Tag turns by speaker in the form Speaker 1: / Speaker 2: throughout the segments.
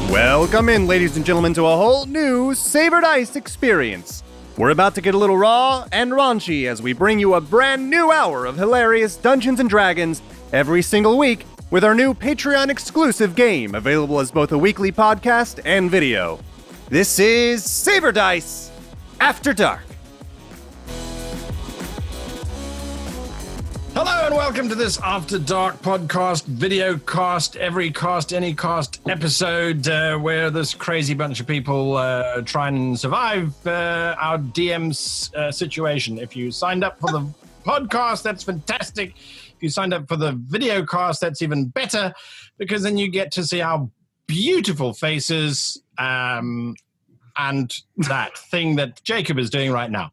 Speaker 1: Welcome in, ladies and gentlemen, to a whole new Savored Ice experience. We're about to get a little raw and raunchy as we bring you a brand new hour of hilarious Dungeons & Dragons every single week with our new Patreon exclusive game available as both a weekly podcast and video. This is Savored Ice After Dark.
Speaker 2: Hello and welcome to this After Dark podcast, video cast, every cast, any cast episode where this crazy bunch of people try and survive our DM's situation. If you signed up for the podcast, that's fantastic. If you signed up for the video cast, that's even better because then you get to see our beautiful faces and that thing that Jacob is doing right now.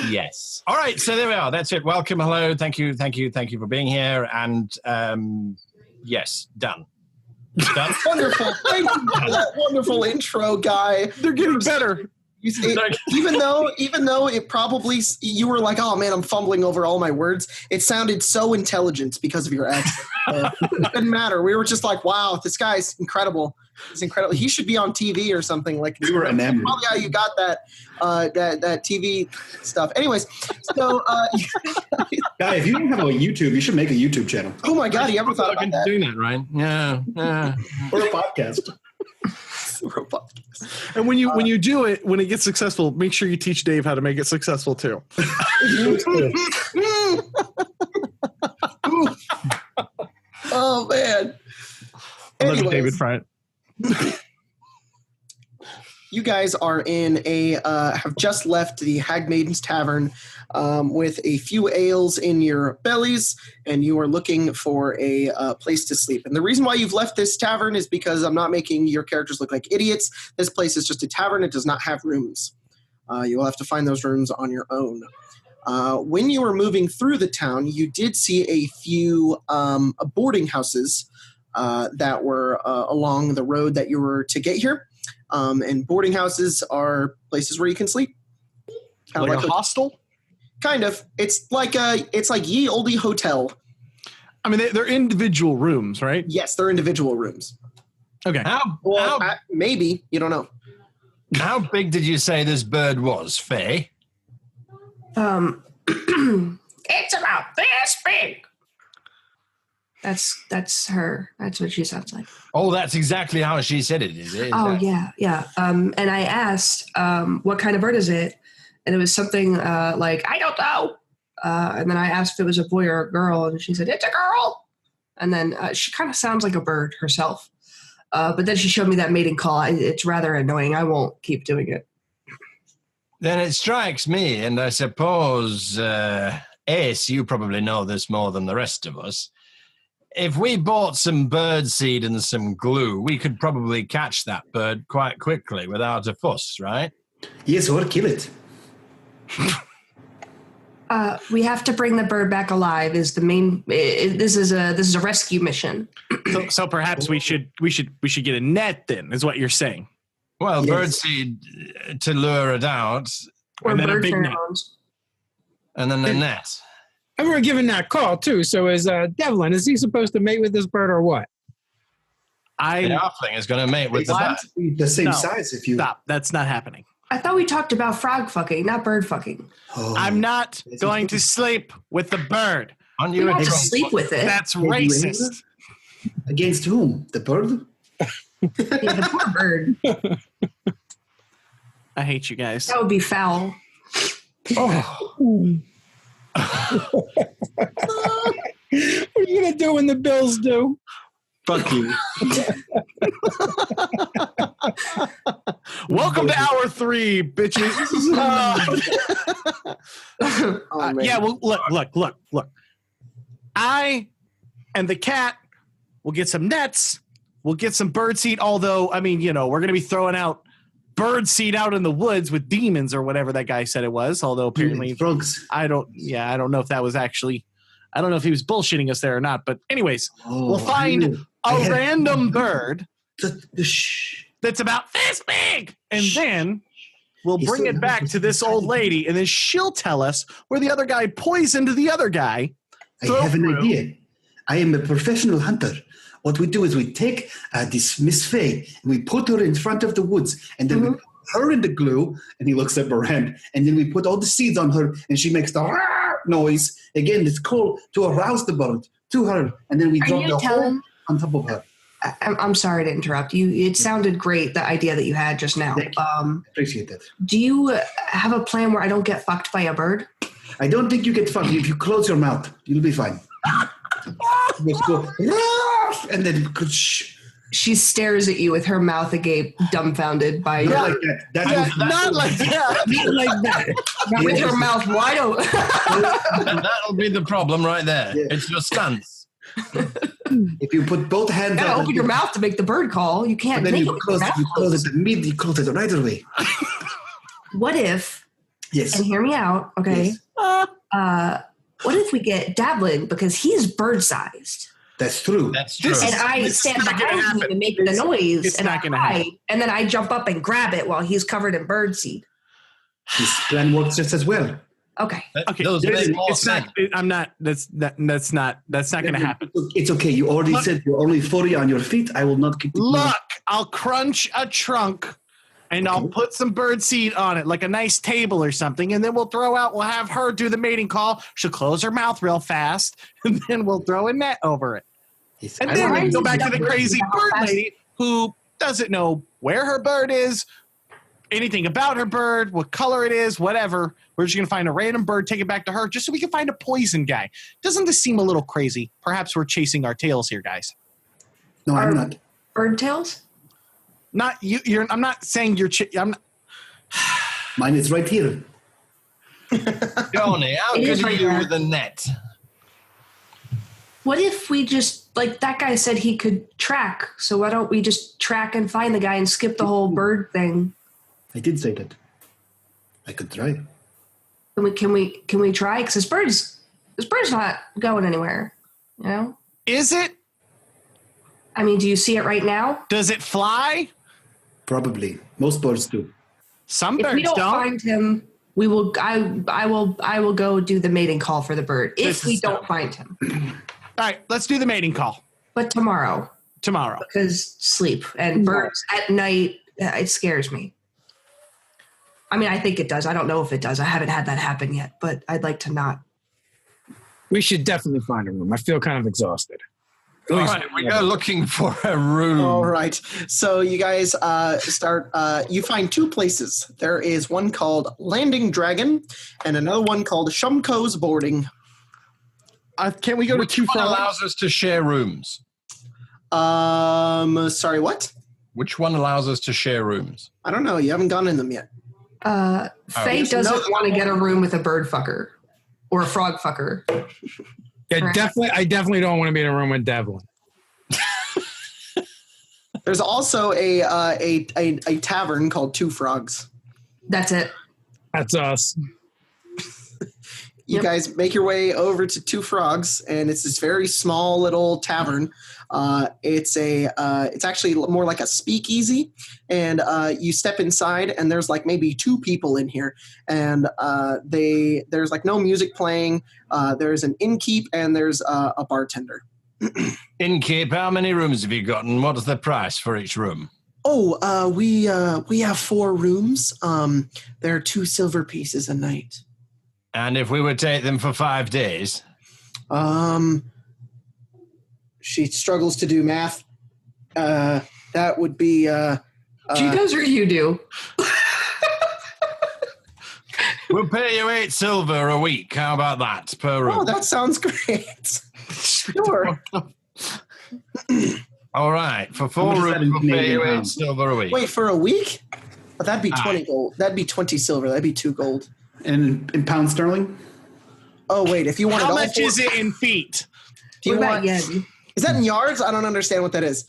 Speaker 2: Yes. All right. So there we are. That's it. Welcome. Hello. Thank you for being here. And yes, done. Done.
Speaker 3: Wonderful. Thank you for that wonderful intro, guy.
Speaker 4: They're getting better.
Speaker 3: Even though it probably, you were like, oh man, I'm fumbling over all my words. It sounded so intelligent because of your accent. It didn't matter. We were just like, wow, this guy's incredible. He's incredible. He should be on TV or something. Like
Speaker 5: we were enamored.
Speaker 3: Probably how you got that TV stuff. Anyways, so
Speaker 5: guy, if you don't have a YouTube, you should make a YouTube channel.
Speaker 3: Oh my God, you ever thought about that?
Speaker 2: Doing that, right? Yeah.
Speaker 5: Or a podcast.
Speaker 4: And when you do it, when it gets successful, make sure you teach Dave how to make it successful too.
Speaker 3: Oh man.
Speaker 4: I love David Bryant.
Speaker 3: You guys are in have just left the Hag Maiden's Tavern with a few ales in your bellies, and you are looking for a place to sleep. And the reason why you've left this tavern is because I'm not making your characters look like idiots. This place is just a tavern. It does not have rooms. You will have to find those rooms on your own. When you were moving through the town, you did see a few boarding houses that were along the road that you were to get here. And boarding houses are places where you can sleep.
Speaker 4: Like a hostel?
Speaker 3: Kind of. It's like ye olde hotel.
Speaker 4: I mean, they're individual rooms, right?
Speaker 3: Yes, they're individual rooms.
Speaker 4: Okay.
Speaker 3: Maybe. You don't know.
Speaker 2: How big did you say this bird was, Faye?
Speaker 6: It's about this big. That's her. That's what she sounds like.
Speaker 2: Oh, that's exactly how she said it, is it?
Speaker 6: Yeah. And I asked, what kind of bird is it? And it was something like, I don't know. And then I asked if it was a boy or a girl, and she said, it's a girl. And then she kind of sounds like a bird herself. But then she showed me that mating call. It's rather annoying. I won't keep doing it.
Speaker 2: Then it strikes me, and I suppose, Ace, you probably know this more than the rest of us. If we bought some bird seed and some glue, we could probably catch that bird quite quickly without a fuss, right?
Speaker 5: Yes, or kill it.
Speaker 6: We have to bring the bird back alive. Is the main? This is a rescue mission.
Speaker 4: So perhaps we should get a net then, is what you're saying.
Speaker 2: Well, yes. Bird seed to lure it out,
Speaker 6: or
Speaker 4: and then
Speaker 6: bird
Speaker 4: a big net,
Speaker 2: and then a net.
Speaker 7: And we're given that call too. So is Devlin, is he supposed to mate with this bird or what?
Speaker 2: The halfling is going to mate with the bat.
Speaker 5: The same size if you...
Speaker 4: Stop. That's not happening.
Speaker 6: I thought we talked about frog fucking, not bird fucking.
Speaker 5: Oh,
Speaker 4: I'm not going to sleep with the bird.
Speaker 6: You have to sleep with it.
Speaker 4: That's racist.
Speaker 5: Against whom? The bird?
Speaker 6: Yeah, the poor bird.
Speaker 4: I hate you guys.
Speaker 6: That would be foul.
Speaker 7: Oh. What are you going to do when the bills due?
Speaker 5: Fuck you.
Speaker 4: Welcome to hour 3, bitches. Yeah, well, look. I and the cat will get some nets. We'll get some bird seed, although, I mean, we're going to be throwing out bird seed out in the woods with demons or whatever that guy said it was, although apparently
Speaker 5: frogs.
Speaker 4: I don't know if that was actually, I don't know if he was bullshitting us there or not, but anyways, we'll find a random bird that's about this big, and then we'll bring it back to this old lady, and then she'll tell us where the other guy poisoned the other guy.
Speaker 5: I have an idea. I am a professional hunter. What we do is we take this Miss Faye and we put her in front of the woods, and then we put her in the glue. And he looks at Moran, and then we put all the seeds on her, and she makes the noise. Again, it's called to arouse the bird to her, and then we drop the hole on top of her.
Speaker 6: I'm sorry to interrupt you. It sounded great, the idea that you had just now.
Speaker 5: Appreciate that.
Speaker 6: Do you have a plan where I don't get fucked by a bird?
Speaker 5: I don't think you get fucked. If you close your mouth, you'll be fine. Just go, and then
Speaker 6: she stares at you with her mouth agape, dumbfounded by
Speaker 5: not like that.
Speaker 4: Not like that.
Speaker 7: Not like that.
Speaker 6: with her mouth wide open.
Speaker 2: That'll be the problem right there. Yeah. It's your stance.
Speaker 5: If you put both hands
Speaker 6: you gotta open your mouth to make the bird call. You can't
Speaker 5: then
Speaker 6: make
Speaker 5: you
Speaker 6: it
Speaker 5: close you close it right away.
Speaker 6: What if,
Speaker 5: yes,
Speaker 6: and hear me out, okay?
Speaker 5: Yes.
Speaker 6: What if we get Dablin because he's bird-sized?
Speaker 5: That's true.
Speaker 2: That's true.
Speaker 6: And I stand behind him and make the noise,
Speaker 4: It's
Speaker 6: and
Speaker 4: not gonna happen.
Speaker 6: and then I jump up and grab it while he's covered in birdseed.
Speaker 5: This plan works just as well.
Speaker 6: Okay.
Speaker 4: Okay,
Speaker 2: Those make more
Speaker 4: it's not.
Speaker 2: sense.
Speaker 4: I'm not. That's not going to happen.
Speaker 5: It's okay. You already said you're only 40 on your feet. I will not keep.
Speaker 4: Look, I'll crunch a trunk, and I'll put some birdseed on it, like a nice table or something, and then we'll have her do the mating call. She'll close her mouth real fast, and then we'll throw a net over it.
Speaker 5: Yes,
Speaker 4: And
Speaker 5: I
Speaker 4: then
Speaker 5: will-
Speaker 4: we can go back to the
Speaker 6: That
Speaker 4: crazy
Speaker 6: bird
Speaker 4: bird lady who doesn't know where her bird is, anything about her bird, what color it is, whatever. We're just going to find a random bird, take it back to her, just so we can find a poison guy. Doesn't this seem a little crazy? Perhaps we're chasing our tails here, guys.
Speaker 5: No, I'm not.
Speaker 6: Bird tails?
Speaker 4: Not you. I'm not saying you're. I'm not,
Speaker 5: Mine is right here.
Speaker 2: Johnny, how
Speaker 6: It is
Speaker 2: good are
Speaker 6: right
Speaker 2: you
Speaker 6: there.
Speaker 2: with a net?
Speaker 6: What if we just, like that guy said he could track, so why don't we just track and find the guy and skip the whole bird thing?
Speaker 5: I did say that. I could try.
Speaker 6: Can we try? Because this bird's not going anywhere, you know?
Speaker 4: is it?
Speaker 6: I mean, do you see it right now?
Speaker 4: Does it fly?
Speaker 5: Probably. Most birds do.
Speaker 4: Some
Speaker 6: If
Speaker 4: birds
Speaker 6: we don't
Speaker 4: don't.
Speaker 6: find him, we will. I will go do the mating call for the bird. If
Speaker 4: This
Speaker 6: we
Speaker 4: is
Speaker 6: don't
Speaker 4: dumb.
Speaker 6: find him,
Speaker 4: All right, let's do the mating call
Speaker 6: but tomorrow,
Speaker 4: tomorrow.
Speaker 6: because sleep and birds at night, it scares me. I mean, I think it does. I don't know if it does. I haven't had that happen yet, but I'd like to not.
Speaker 7: We should definitely find a room. I feel kind of exhausted.
Speaker 2: All right, we go looking for a room.
Speaker 3: All right. So you guys start. You find two places. There is one called Landing Dragon, and another one called Shumko's Boarding.
Speaker 4: Can we go to
Speaker 2: Which
Speaker 4: two
Speaker 2: one
Speaker 4: frogs?
Speaker 2: allows us to share rooms?
Speaker 3: Sorry, what?
Speaker 2: Which one allows us to share rooms?
Speaker 3: I don't know. You haven't gone in them yet.
Speaker 6: Faye
Speaker 2: yes.
Speaker 6: doesn't
Speaker 3: No.
Speaker 6: want to get a room with a bird fucker or a frog fucker.
Speaker 7: Yeah,
Speaker 6: Correct.
Speaker 7: I definitely don't want to be in a room with Devlin.
Speaker 3: There's also a tavern called Two Frogs.
Speaker 6: That's it.
Speaker 7: That's us.
Speaker 3: You
Speaker 6: Yep.
Speaker 3: guys make your way over to Two Frogs, and it's this very small little tavern. It's actually more like a speakeasy, and you step inside, and there's like maybe two people in here, and there's like no music playing. There's an innkeep, and there's a bartender.
Speaker 2: Innkeep, how many rooms have you got, and what is the price for each room?
Speaker 3: Oh, we have 4 rooms. There are 2 silver pieces a night.
Speaker 2: And if we would take them for 5 days?
Speaker 3: She struggles to do math. That would be.
Speaker 6: She does or you do.
Speaker 2: We'll pay you 8 silver a week. How about that per room?
Speaker 3: Oh, that sounds great. Sure.
Speaker 2: All right, for
Speaker 5: How
Speaker 2: 4
Speaker 5: much is that
Speaker 2: rooms,
Speaker 5: in
Speaker 2: we'll pay
Speaker 5: Canadian
Speaker 2: you 8
Speaker 5: pounds?
Speaker 2: silver a week.
Speaker 3: Wait, for a week? Oh, that'd be 20 gold. That'd be 20 silver. That'd be 2 gold.
Speaker 5: And in pound sterling?
Speaker 3: Oh, wait. If you want
Speaker 4: How much is it in feet?
Speaker 3: Do you
Speaker 6: What
Speaker 3: want?
Speaker 6: about yen?
Speaker 3: Is that in yards? I don't understand what that is.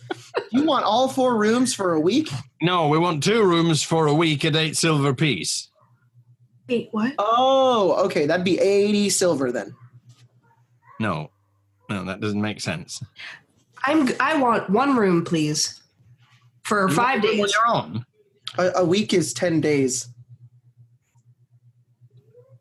Speaker 3: You want all 4 rooms for a week?
Speaker 2: No, we want 2 rooms for a week at 8 silver piece.
Speaker 6: Wait, what?
Speaker 3: Oh, okay. That'd be 80 silver then.
Speaker 2: No, that doesn't make sense.
Speaker 6: I want 1 room, please, for 5
Speaker 2: When
Speaker 6: days.
Speaker 2: you're on,
Speaker 3: A week is 10 days.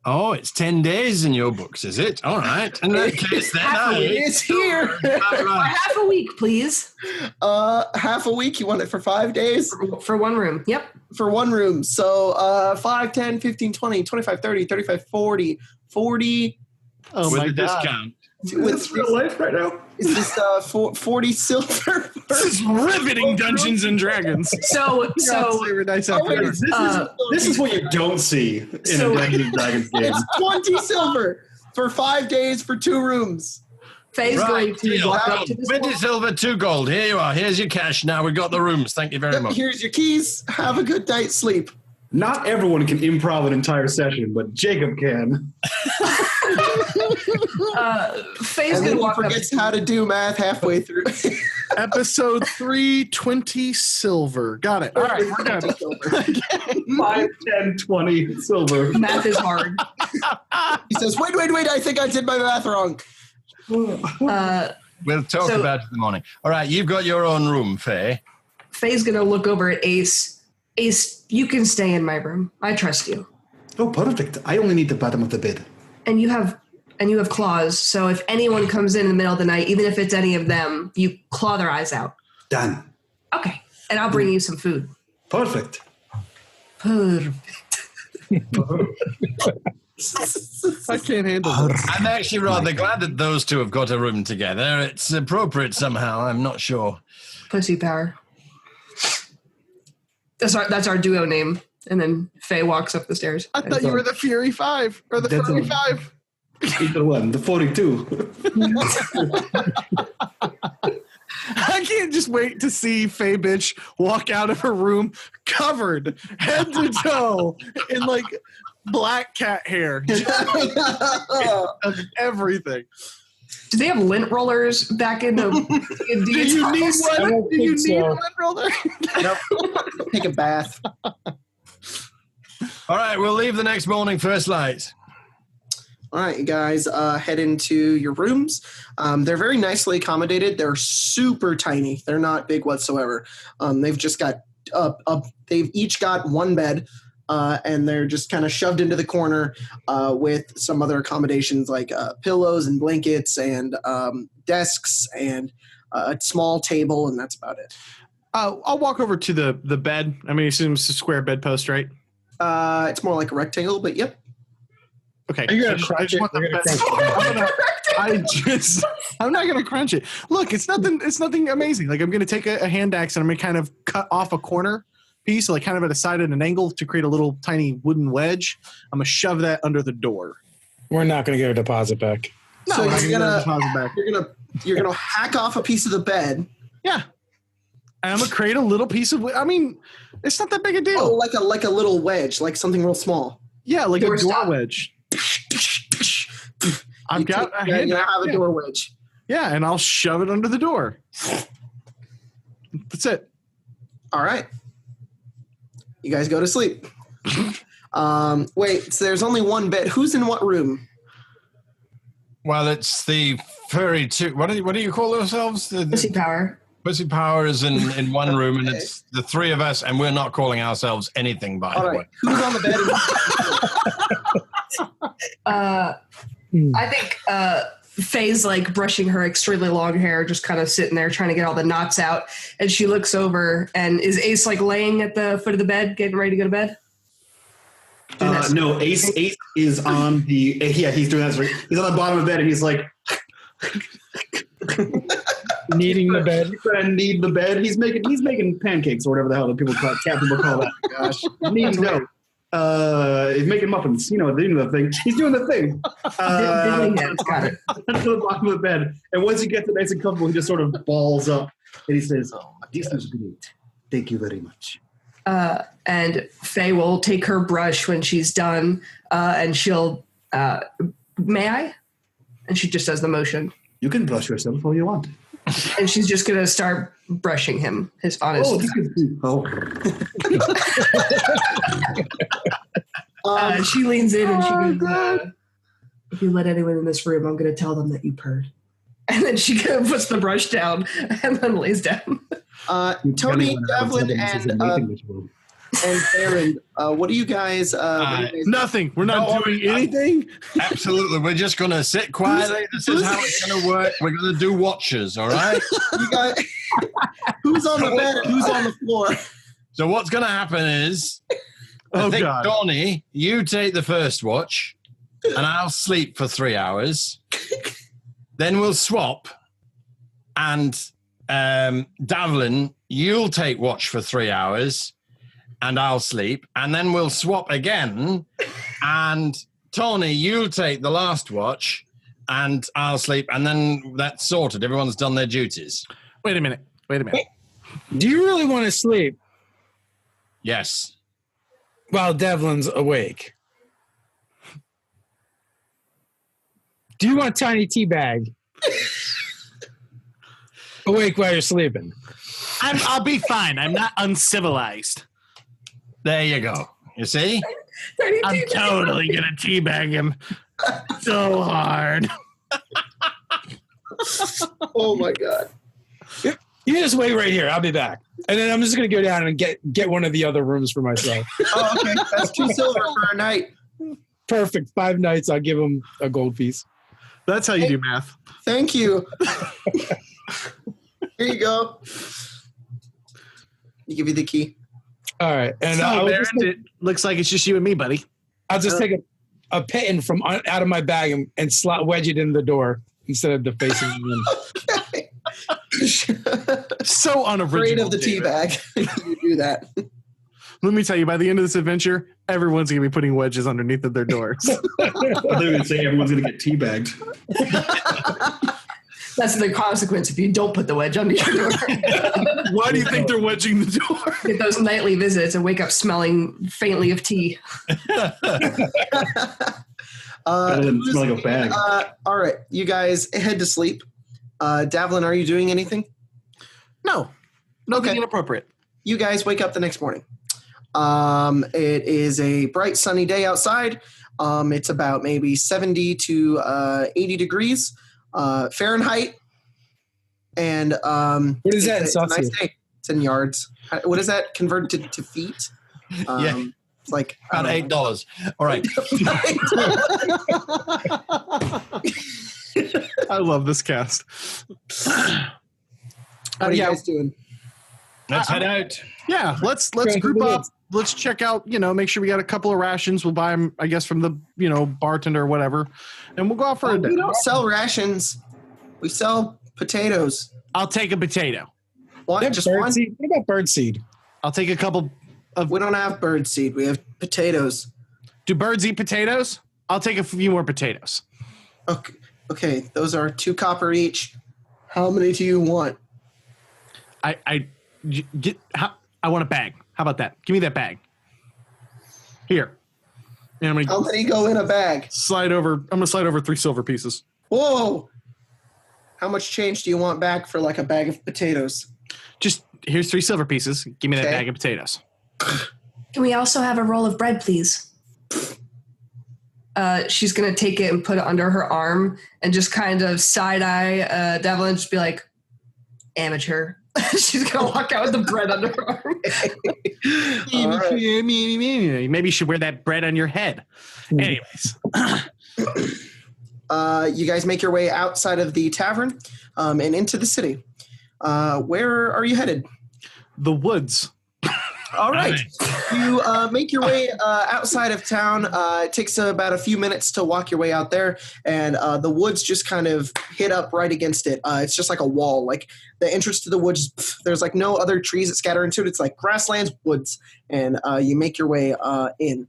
Speaker 2: Oh, it's 10 days in your books, is it? All right. In that case, then
Speaker 3: It's here.
Speaker 6: For half a week, please.
Speaker 3: Half a week. You want it for 5 days?
Speaker 6: For one room. Yep.
Speaker 3: For one room. So 5, 10, 15, 20, 25, 30, 35, 40. 40.
Speaker 4: Oh
Speaker 2: with
Speaker 4: my
Speaker 2: the
Speaker 4: god!
Speaker 2: discount.
Speaker 5: It's real life right now.
Speaker 3: Is this 40 silver?
Speaker 4: This is riveting Dungeons and Dragons.
Speaker 6: So
Speaker 4: Favorite dice after
Speaker 5: This is what you don't see in
Speaker 6: So-
Speaker 5: a Dungeons and Dragons game.
Speaker 3: It's 20 silver for 5 days for 2 rooms.
Speaker 6: Faye's going to
Speaker 2: deal.
Speaker 6: walk up to this
Speaker 2: 20
Speaker 6: wall.
Speaker 2: silver, 2 gold. Here you are. Here's your cash. Now we've got the rooms. Thank you very much.
Speaker 3: Here's your keys. Have a good night's sleep.
Speaker 5: Not everyone can improv an entire session, but Jacob can.
Speaker 6: Faye's
Speaker 3: And
Speaker 6: going
Speaker 3: then
Speaker 6: to
Speaker 3: he
Speaker 6: walk up.
Speaker 3: forgets how to do math halfway through.
Speaker 4: Episode 320 silver. Got it. All right, we're good.
Speaker 5: 5, 10, 20 silver.
Speaker 6: Math is hard.
Speaker 3: He says, wait, I think I did my math wrong.
Speaker 2: We'll talk
Speaker 6: So-
Speaker 2: about it in the morning. All right, you've got your own room, Faye.
Speaker 6: Faye's going to look over at Ace. Ace, you can stay in my room. I trust you.
Speaker 5: Oh, perfect. I only need the bottom of the bed.
Speaker 6: And you have claws, so if anyone comes in the middle of the night, even if it's any of them, you claw their eyes out.
Speaker 5: Done.
Speaker 6: Okay. And I'll bring you some food.
Speaker 5: Perfect.
Speaker 4: I can't handle this.
Speaker 2: I'm actually rather glad that those two have got a room together. It's appropriate somehow. I'm not sure.
Speaker 6: Pussy power. That's our duo name. And then Faye walks up the stairs.
Speaker 4: I thought you were the Fury 5 or the
Speaker 5: That's
Speaker 4: Fury
Speaker 5: all.
Speaker 4: 5.
Speaker 5: Either one. The 42.
Speaker 4: I can't just wait to see Faye bitch walk out of her room covered head to toe in like black cat hair. Of everything.
Speaker 6: Do they have lint rollers back in the
Speaker 4: Do you need
Speaker 7: I
Speaker 4: one?
Speaker 7: don't
Speaker 4: Do you
Speaker 7: think
Speaker 4: need
Speaker 7: so.
Speaker 4: one, roller?
Speaker 3: Take a bath.
Speaker 2: All right, we'll leave the next morning first light.
Speaker 3: All right, you guys head into your rooms. They're very nicely accommodated. They're super tiny. They're not big whatsoever. They've just got they've each got one bed, and they're just kind of shoved into the corner with some other accommodations like pillows and blankets and desks and a small table, and that's about it.
Speaker 4: I'll walk over to the bed. I mean, it seems a square bedpost, right?
Speaker 3: It's more like a rectangle, but yep.
Speaker 4: Okay.
Speaker 7: Are you gonna
Speaker 4: I
Speaker 7: crunch it?
Speaker 4: want the
Speaker 7: You're gonna
Speaker 4: bed- I'm not gonna crunch it. Look, it's nothing amazing. Like I'm gonna take a hand axe and I'm gonna kind of cut off a corner piece, like kind of at a side at an angle to create a little tiny wooden wedge. I'm gonna shove that under the door.
Speaker 7: We're not going to get a deposit back.
Speaker 4: No,
Speaker 3: So
Speaker 4: we're not
Speaker 3: you're
Speaker 4: get
Speaker 3: gonna-
Speaker 4: the deposit back.
Speaker 3: You're gonna hack off a piece of the bed.
Speaker 4: Yeah. And I'm gonna create a little piece of. I mean, it's not that big a deal.
Speaker 3: Oh, like a little wedge, like something real small.
Speaker 4: Yeah, like
Speaker 6: Door
Speaker 4: a door
Speaker 6: stop.
Speaker 4: wedge. I've
Speaker 3: You
Speaker 4: got
Speaker 3: take
Speaker 4: a
Speaker 3: that,
Speaker 4: hand
Speaker 3: you
Speaker 4: axe.
Speaker 3: have a door wedge.
Speaker 4: Yeah, and I'll shove it under the door. That's it.
Speaker 3: All right. You guys go to sleep. Wait, so there's only one bed. Who's in what room?
Speaker 2: Well, it's the furry two. What do you call yourselves?
Speaker 6: Pussy power.
Speaker 2: Pussy Power is in one room, and it's the three of us, and we're not calling ourselves anything, by
Speaker 3: All
Speaker 2: the
Speaker 3: right.
Speaker 2: way.
Speaker 3: Who's on the bed?
Speaker 6: I think Faye's like brushing her extremely long hair, just kind of sitting there trying to get all the knots out. And she looks over, and is Ace like laying at the foot of the bed, getting ready to go to bed?
Speaker 5: No, Ace is on the. Yeah, he's doing that. He's on the bottom of the bed, and he's like,
Speaker 7: Needing the bed.
Speaker 5: he's gonna knead the bed. He's making pancakes or whatever the hell that cat people call that. Gosh, kneading dough. He's making muffins. You know, doing the thing. He's doing the thing.
Speaker 6: Diddly heads, got it.
Speaker 5: To the bottom of the bed, and once he gets it nice and comfortable, he just sort of balls up, and he says, "This is great. Thank you very much."
Speaker 6: And Faye will take her brush when she's done, and she'll, may I? And she just does the motion.
Speaker 5: You can brush yourself all you want.
Speaker 6: And she's just going to start brushing him on his.
Speaker 5: Oh, this is good. Oh.
Speaker 6: She leans in and she goes, if you let anyone in this room, I'm going to tell them that you purred. And then she kind of puts the brush down and then lays down.
Speaker 3: Tony, Devlin, and and Baron, what do you guys?
Speaker 4: Nothing. We're not doing anything.
Speaker 2: Absolutely. We're just going to sit quietly. This is how it's going to work. We're going to do watches, all right?
Speaker 3: You guys, who's on the bed and who's on the floor?
Speaker 2: So what's going to happen is,
Speaker 4: Oh,
Speaker 2: I think,
Speaker 4: God.
Speaker 2: Donnie, you take the first watch, and I'll sleep for 3 hours. Then we'll swap, and Davlin, you'll take watch for 3 hours, and I'll sleep, and then we'll swap again, and Tony, you'll take the last watch, and I'll sleep, and then that's sorted. Everyone's done their duties.
Speaker 4: Wait a minute.
Speaker 7: Do you really want to sleep
Speaker 2: Yes.
Speaker 7: while Devlin's awake? Do you want tiny tea bag awake while you're sleeping?
Speaker 4: I'll be fine. I'm not uncivilized.
Speaker 2: There you go. You see?
Speaker 4: I'm totally going to teabag him so hard.
Speaker 3: Oh my god!
Speaker 7: You just wait right here. I'll be back. And then I'm just going to go down and get one of the other rooms for myself.
Speaker 3: Oh, okay. That's 2 silver for a night.
Speaker 7: Perfect. 5 nights. I'll give him a gold piece.
Speaker 4: That's how you do math.
Speaker 3: Thank you. Here you go. You give you the key.
Speaker 7: All right. And
Speaker 4: So,
Speaker 7: I'll
Speaker 4: Baron,
Speaker 7: just take,
Speaker 4: it looks like it's just you and me, buddy.
Speaker 7: I'll just take a pin from out of my bag and wedge it in the door instead of the facing in.
Speaker 4: So unoriginal.
Speaker 3: Afraid of the tea
Speaker 4: David.
Speaker 3: bag. You do that.
Speaker 4: Let me tell you, by the end of this adventure, everyone's going to be putting wedges underneath of their doors.
Speaker 5: I thought they would say everyone's going to get teabagged.
Speaker 6: That's the consequence if you don't put the wedge under your door.
Speaker 4: Why do you think they're wedging the door?
Speaker 6: Get those nightly visits and wake up smelling faintly of tea.
Speaker 5: Better than smell like a bag.
Speaker 3: All right, you guys head to sleep. Davlin, are you doing anything?
Speaker 4: No. Nothing
Speaker 3: Okay.
Speaker 4: inappropriate.
Speaker 3: You guys wake up the next morning. It is a bright sunny day outside. It's about maybe 70 to 80 degrees Fahrenheit. And
Speaker 7: What is that in
Speaker 3: it's a nice
Speaker 7: Celsius?
Speaker 3: day. It's in yards. What is that converted to feet?
Speaker 2: Yeah.
Speaker 3: It's like I
Speaker 2: About
Speaker 3: don't know.
Speaker 2: $8. All right.
Speaker 4: I love this cast.
Speaker 3: How are you
Speaker 4: Yeah.
Speaker 3: guys doing?
Speaker 2: Let's head out.
Speaker 4: Yeah, let's
Speaker 7: Okay,
Speaker 4: group
Speaker 7: do
Speaker 4: up.
Speaker 7: this.
Speaker 4: Let's check out, make sure we got a couple of rations. We'll buy them, I guess, from the, bartender or whatever. And we'll go out for a
Speaker 3: We
Speaker 4: day.
Speaker 3: don't sell rations. We sell potatoes.
Speaker 4: I'll take a potato.
Speaker 3: One, just one.
Speaker 7: Birdseed? What about birdseed?
Speaker 4: I'll take a couple.
Speaker 3: We don't have bird seed. We have potatoes.
Speaker 4: Do birds eat potatoes? I'll take a few more potatoes.
Speaker 3: Okay, those are 2 copper each. How many do you want?
Speaker 4: I want a bag. How about that? Give me that bag. Here. And I'm
Speaker 3: How
Speaker 4: gonna
Speaker 3: many go in a bag?
Speaker 4: slide over 3 silver pieces.
Speaker 3: Whoa! How much change do you want back for like a bag of potatoes?
Speaker 4: Just here's 3 silver pieces. Give me that
Speaker 3: Okay.
Speaker 4: bag of potatoes.
Speaker 6: Can we also have a roll of bread, please? She's going to take it and put it under her arm and just kind of side-eye Devlin and just be like, amateur. She's going to walk out with the bread under her arm.
Speaker 3: All right.
Speaker 4: Maybe you should wear that bread on your head. Anyways.
Speaker 3: You guys make your way outside of the tavern and into the city. Where are you headed?
Speaker 4: The woods.
Speaker 3: All right. You make your way outside of town. It takes about a few minutes to walk your way out there, and the woods just kind of hit up right against it. It's just like a wall. Like the entrance to the woods, there's like no other trees that scatter into it. It's like grasslands, woods, and you make your way in.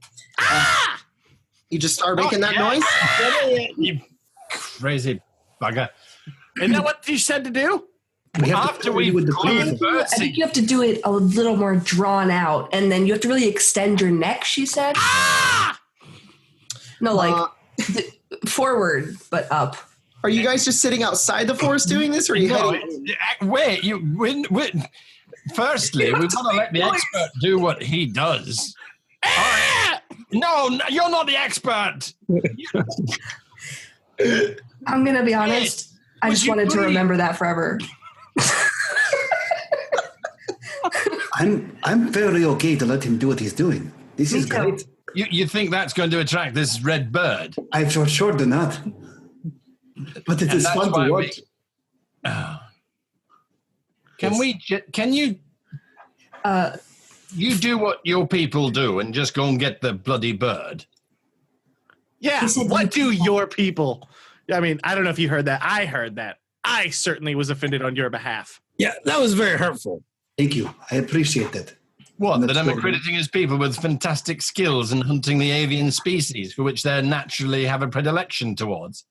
Speaker 3: You just start making that noise.
Speaker 2: You crazy bugger.
Speaker 4: Isn't that what you said to do?
Speaker 2: After we've
Speaker 5: with the
Speaker 2: cleared
Speaker 5: food.
Speaker 6: I think you have to do it a little more drawn out, and then you have to really extend your neck, she said. No, like forward, but up.
Speaker 3: Are you guys just sitting outside the forest doing this, or are you
Speaker 2: No,
Speaker 3: heading?
Speaker 2: wait, firstly, we've got to let the expert do what he does. No, you're not the expert.
Speaker 6: I'm going to be honest. I just
Speaker 2: you
Speaker 6: wanted to
Speaker 2: please-
Speaker 6: remember that forever.
Speaker 5: I'm very okay to let him do what he's doing. This is great.
Speaker 2: You think that's going to attract this red bird?
Speaker 5: I for sure do not. But it is fun to watch.
Speaker 2: Can you you do what your people do and just go and get the bloody bird?
Speaker 4: Yeah, what do your people? I mean, I don't know if you heard that. I heard that. I certainly was offended on your behalf.
Speaker 7: Yeah, that was very hurtful.
Speaker 5: Thank you. I appreciate that.
Speaker 2: What, that I'm accrediting his people with fantastic skills in hunting the avian species for which they naturally have a predilection towards?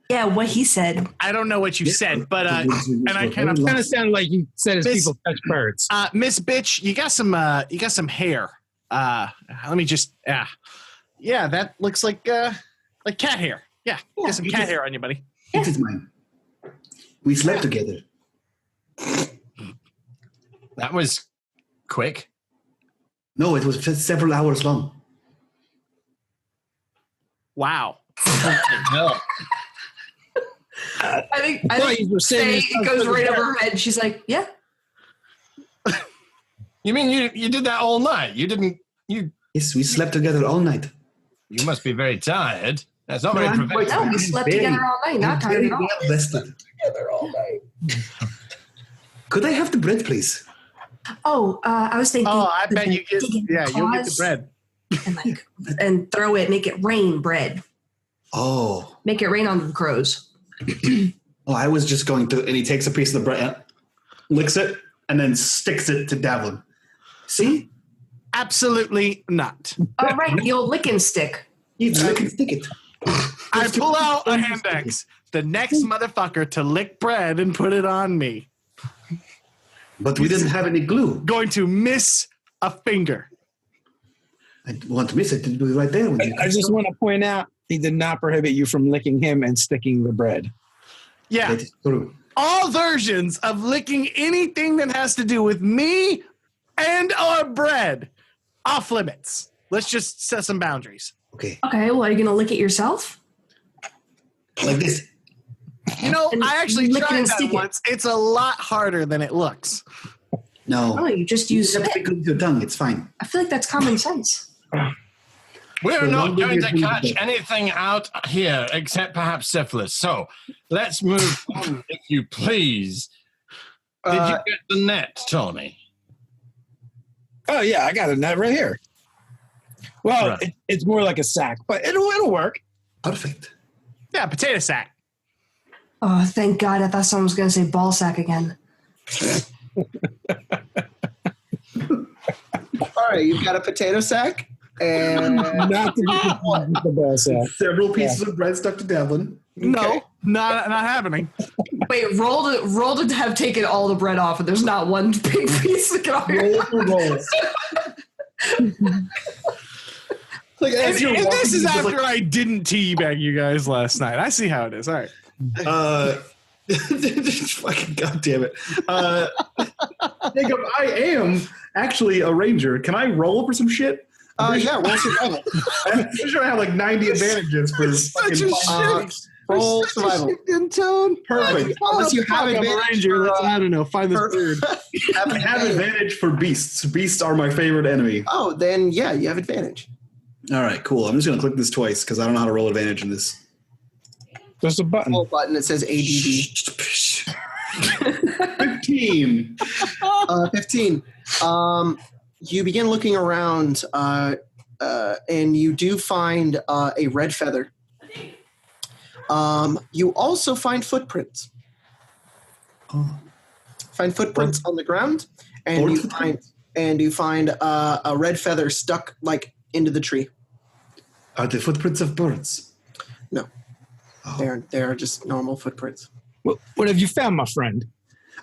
Speaker 6: Yeah, what he said.
Speaker 4: I don't know what you said, but and I
Speaker 7: kind of sounded like you said his people touch birds.
Speaker 4: Miss Bitch, you got some hair. Let me just yeah, that looks like cat hair. Yeah, got some cat hair on you, buddy.
Speaker 5: It is mine. We slept together.
Speaker 2: That was quick.
Speaker 5: No, it was just several hours long.
Speaker 4: Wow.
Speaker 2: No.
Speaker 6: I think it goes right over her head. She's like, yeah.
Speaker 2: You mean you did that all night?
Speaker 5: Yes, we slept together all night.
Speaker 2: You must be very tired. That's not very professional.
Speaker 6: No, we slept together all night. Not tired at all.
Speaker 5: Well rested.
Speaker 3: Together all night.
Speaker 5: Could I have the bread, please?
Speaker 6: Oh, I was thinking.
Speaker 4: Oh, I bet you get. Yeah, you'll get the bread.
Speaker 6: And throw it. Make it rain bread.
Speaker 5: Oh.
Speaker 6: Make it rain on the crows.
Speaker 5: Oh, I was just going to, and he takes a piece of the bread, licks it, and then sticks it to Davlin. See?
Speaker 4: Absolutely not.
Speaker 6: Oh, right, the old licking stick.
Speaker 5: You lick and stick it.
Speaker 4: I pull out a hand axe, the next motherfucker to lick bread and put it on me.
Speaker 5: But we didn't have any glue.
Speaker 4: Going to miss a finger.
Speaker 5: I want to miss it. It'll be right there.
Speaker 7: I just want to point out, he did not prohibit you from licking him and sticking the bread.
Speaker 4: Yeah.
Speaker 5: That is true.
Speaker 4: All versions of licking anything that has to do with me and our bread off limits. Let's just set some boundaries.
Speaker 5: Okay.
Speaker 6: Okay, well, are you going to lick it yourself?
Speaker 5: Like this.
Speaker 4: You know, I actually
Speaker 6: lick it
Speaker 4: tried
Speaker 6: and
Speaker 4: that
Speaker 6: stick it.
Speaker 4: once. It's a lot harder than it looks.
Speaker 5: No.
Speaker 6: Oh, you just use
Speaker 5: have to
Speaker 6: spit.
Speaker 5: pick with your tongue. It's fine.
Speaker 6: I feel like that's common sense.
Speaker 2: We're
Speaker 5: So
Speaker 2: not
Speaker 5: long
Speaker 2: going
Speaker 5: as
Speaker 2: to
Speaker 5: you're
Speaker 2: catch
Speaker 5: doing
Speaker 2: anything out here except perhaps syphilis. So let's move on, if you please. Did you get the net, Tony?
Speaker 7: Oh yeah, I got a net right here. Well,
Speaker 2: Right.
Speaker 7: it's more like a sack, but it'll work.
Speaker 5: Perfect.
Speaker 4: Yeah, potato sack.
Speaker 6: Oh, thank God. I thought someone was going to say ball sack again.
Speaker 3: All right, you've got a potato sack. And
Speaker 7: Not to be confused with the ball sack.
Speaker 5: Several pieces of bread stuck to Devlin.
Speaker 4: No, not happening.
Speaker 6: Wait, roll to have taken all the bread off, and there's not one big piece that can
Speaker 5: Roll for roll. Like,
Speaker 4: And,
Speaker 5: as you're
Speaker 4: and this
Speaker 5: walking,
Speaker 4: is
Speaker 5: it's
Speaker 4: after
Speaker 5: like,
Speaker 4: I didn't teabag you guys last night. I see how it is. All right.
Speaker 5: fucking goddamn it. Jacob, I am actually a ranger. Can I roll for some shit?
Speaker 3: yeah, roll survival.
Speaker 5: I'm pretty sure I have like 90 advantages for
Speaker 4: Such a
Speaker 5: fucking
Speaker 4: shitty.
Speaker 3: Roll survival.
Speaker 4: In tone.
Speaker 5: perfect.
Speaker 3: Unless you have
Speaker 4: I'm a
Speaker 3: advantage.
Speaker 4: ranger.
Speaker 3: for,
Speaker 4: Let's, I don't know. Find this bird.
Speaker 5: I have advantage for beasts. Beasts are my favorite enemy.
Speaker 3: Oh, then yeah, you have advantage.
Speaker 5: All right, cool. I'm just going to click this twice because I don't know how to roll advantage in this.
Speaker 7: There's a button.
Speaker 3: Roll button. It says ADD.
Speaker 5: 15.
Speaker 3: 15. You begin looking around, and you do find a red feather. You also find footprints. Find footprints on the ground, and you find a red feather stuck like into the tree.
Speaker 5: Are the footprints of birds?
Speaker 3: No, they're just normal footprints.
Speaker 7: What have you found, my friend?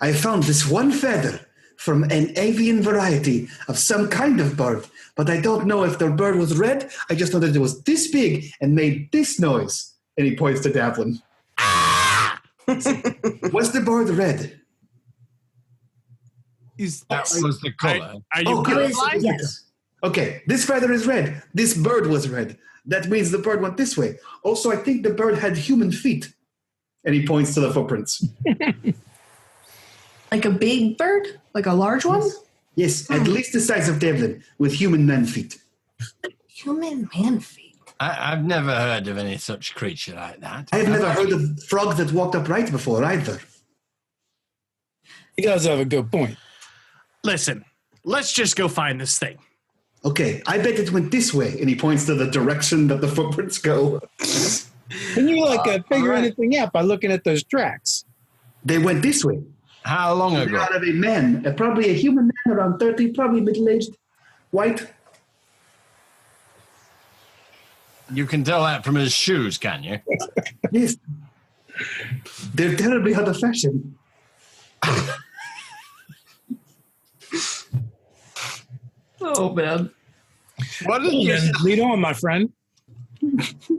Speaker 5: I found this one feather from an avian variety of some kind of bird, but I don't know if the bird was red. I just know that it was this big and made this noise. And he points to Davlin. Was the bird red?
Speaker 2: That was the color.
Speaker 4: Are you
Speaker 5: Oh, good.
Speaker 4: colorblind?
Speaker 6: Yes.
Speaker 5: Okay, this feather is red. This bird was red. That means the bird went this way. Also, I think the bird had human feet. And he points to the footprints.
Speaker 6: Like a big bird? Like a large one?
Speaker 5: Yes, at least the size of Devlin, with human man feet.
Speaker 6: Human man feet.
Speaker 2: I've never heard of any such creature like that.
Speaker 5: I have never heard of frog that walked upright before either.
Speaker 7: He does have a good point.
Speaker 4: Listen, let's just go find this thing.
Speaker 5: Okay, I bet it went this way. And he points to the direction that the footprints go.
Speaker 7: Can you figure
Speaker 3: right.
Speaker 7: anything out by looking at those tracks?
Speaker 5: They went this way.
Speaker 2: How long
Speaker 5: They're
Speaker 2: ago?
Speaker 5: out of a man, probably a human man around 30, probably middle-aged, white.
Speaker 2: You can tell that from his shoes, can you?
Speaker 5: Yes. They're terribly out of fashion.
Speaker 6: Oh man.
Speaker 2: What did you say?
Speaker 7: Lead on, my friend.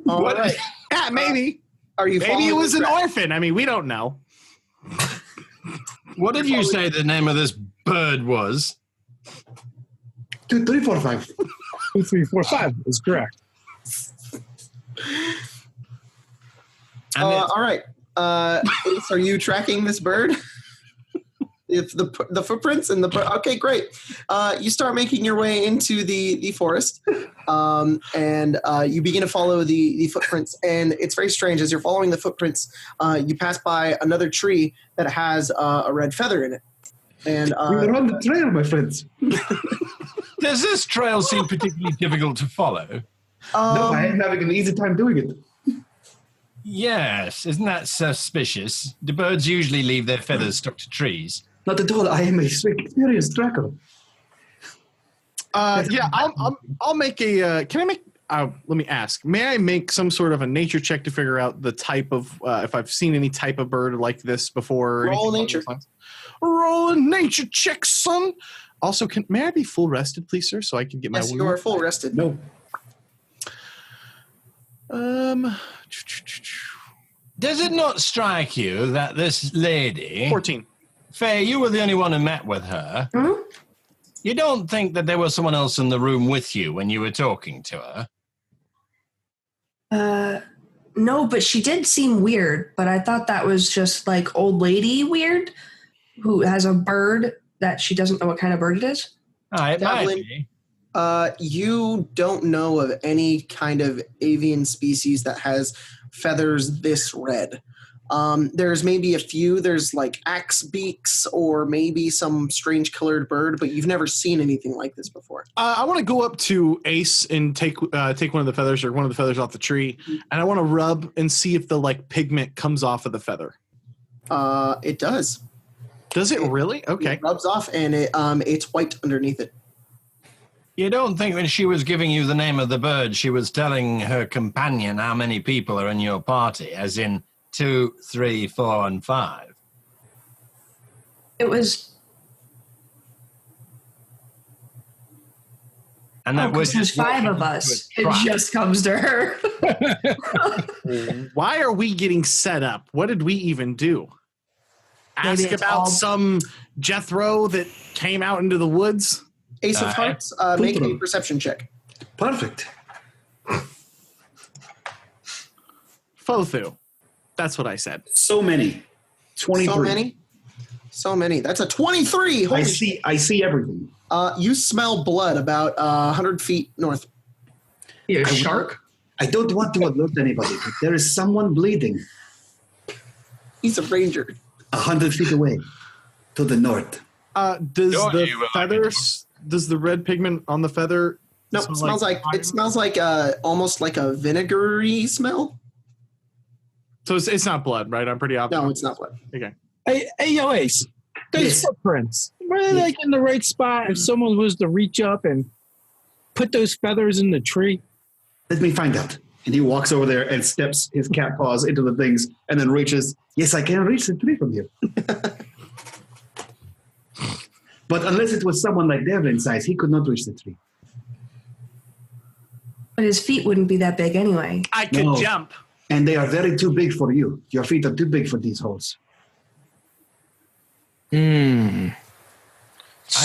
Speaker 3: All right.
Speaker 4: Yeah, maybe.
Speaker 3: Are you
Speaker 4: Maybe
Speaker 3: following
Speaker 4: it was
Speaker 3: the
Speaker 4: an
Speaker 3: track?
Speaker 4: orphan. I mean, we don't know.
Speaker 2: What did you say the name of this bird was?
Speaker 5: 2, 3, 4, 5.
Speaker 7: 2, 3, 4, 5 is correct.
Speaker 2: And
Speaker 3: All right. Ace, are you tracking this bird? If the footprints and the bird. Okay, great. You start making your way into the forest, and you begin to follow the footprints. And it's very strange. As you're following the footprints, you pass by another tree that has a red feather in it. And
Speaker 5: We're on the trail, my friends.
Speaker 2: does this trail seem particularly difficult to follow?
Speaker 5: No, I am having an easy time doing it.
Speaker 2: Yes, isn't that suspicious? Do birds usually leave their feathers stuck to trees?
Speaker 5: Not at all. I am a experienced tracker.
Speaker 4: Yeah, I'll make a. Can I make? Let me ask. May I make some sort of a nature check to figure out the type of if I've seen any type of bird like this before? or
Speaker 3: Roll
Speaker 4: anything along
Speaker 3: nature.
Speaker 4: those lines? Roll a nature check, son. Also, may I be full rested, please, sir, so I can get my.
Speaker 3: yes, you are full rested.
Speaker 5: No.
Speaker 2: Does it not strike you that this lady,
Speaker 4: 14.
Speaker 2: Faye, you were the only one who met with her?
Speaker 6: Hmm?
Speaker 2: You don't think that there was someone else in the room with you when you were talking to her?
Speaker 6: No, but she did seem weird. But I thought that was just like old lady weird, who has a bird that she doesn't know what kind of bird it is.
Speaker 2: It might
Speaker 3: Devlin.
Speaker 2: be.
Speaker 3: You don't know of any kind of avian species that has feathers this red. There's maybe a few. There's like axe beaks or maybe some strange colored bird, but you've never seen anything like this before.
Speaker 4: I want to go up to Ace and take one of the feathers or one of the feathers off the tree, and I want to rub and see if the like pigment comes off of the feather.
Speaker 3: It does.
Speaker 4: Does it really? Okay.
Speaker 3: It rubs off and it's white underneath it.
Speaker 2: You don't think when she was giving you the name of the bird, she was telling her companion how many people are in your party, as in 2, 3, 4, and 5?
Speaker 6: It was.
Speaker 2: And that was
Speaker 6: There's
Speaker 2: just
Speaker 6: 5 of
Speaker 2: walking
Speaker 6: us.
Speaker 2: into a
Speaker 6: It
Speaker 2: trap.
Speaker 6: just comes to her.
Speaker 4: Why are we getting set up? What did we even do?
Speaker 6: Maybe
Speaker 4: Ask
Speaker 6: it's
Speaker 4: about
Speaker 6: all-
Speaker 4: some Jethro that came out into the woods?
Speaker 3: Ace of Hearts, make a perception check.
Speaker 5: Perfect.
Speaker 4: Fothu. That's what I said.
Speaker 5: So many. 23.
Speaker 3: So many. That's a 23. Holy
Speaker 5: I see everything.
Speaker 3: you smell blood about 100 feet north.
Speaker 6: You a shark?
Speaker 5: I don't want to alert anybody, but there is someone bleeding
Speaker 3: He's a ranger.
Speaker 5: 100 feet away to the north.
Speaker 4: Does
Speaker 2: Don't
Speaker 4: the
Speaker 2: you,
Speaker 4: feathers? Does the red pigment on the feather?
Speaker 3: No,
Speaker 4: smell
Speaker 3: it smells like almost like a vinegary smell.
Speaker 4: So it's not blood, right? I'm pretty obvious.
Speaker 3: No, it's not blood.
Speaker 4: Okay.
Speaker 7: Hey, yo, Ace. Those
Speaker 5: Yes.
Speaker 7: footprints. Were they like in the right spot if someone was to reach up and put those feathers in the tree?
Speaker 5: Let me find out. And he walks over there and steps his cat paws into the things and then reaches. Yes, I can reach the tree from here. But unless it was someone like Devlin size, he could not reach the tree.
Speaker 6: But his feet wouldn't be that big anyway.
Speaker 4: I could
Speaker 5: No.
Speaker 4: jump.
Speaker 5: And they are very too big for you. Your feet are too big for these holes.
Speaker 2: I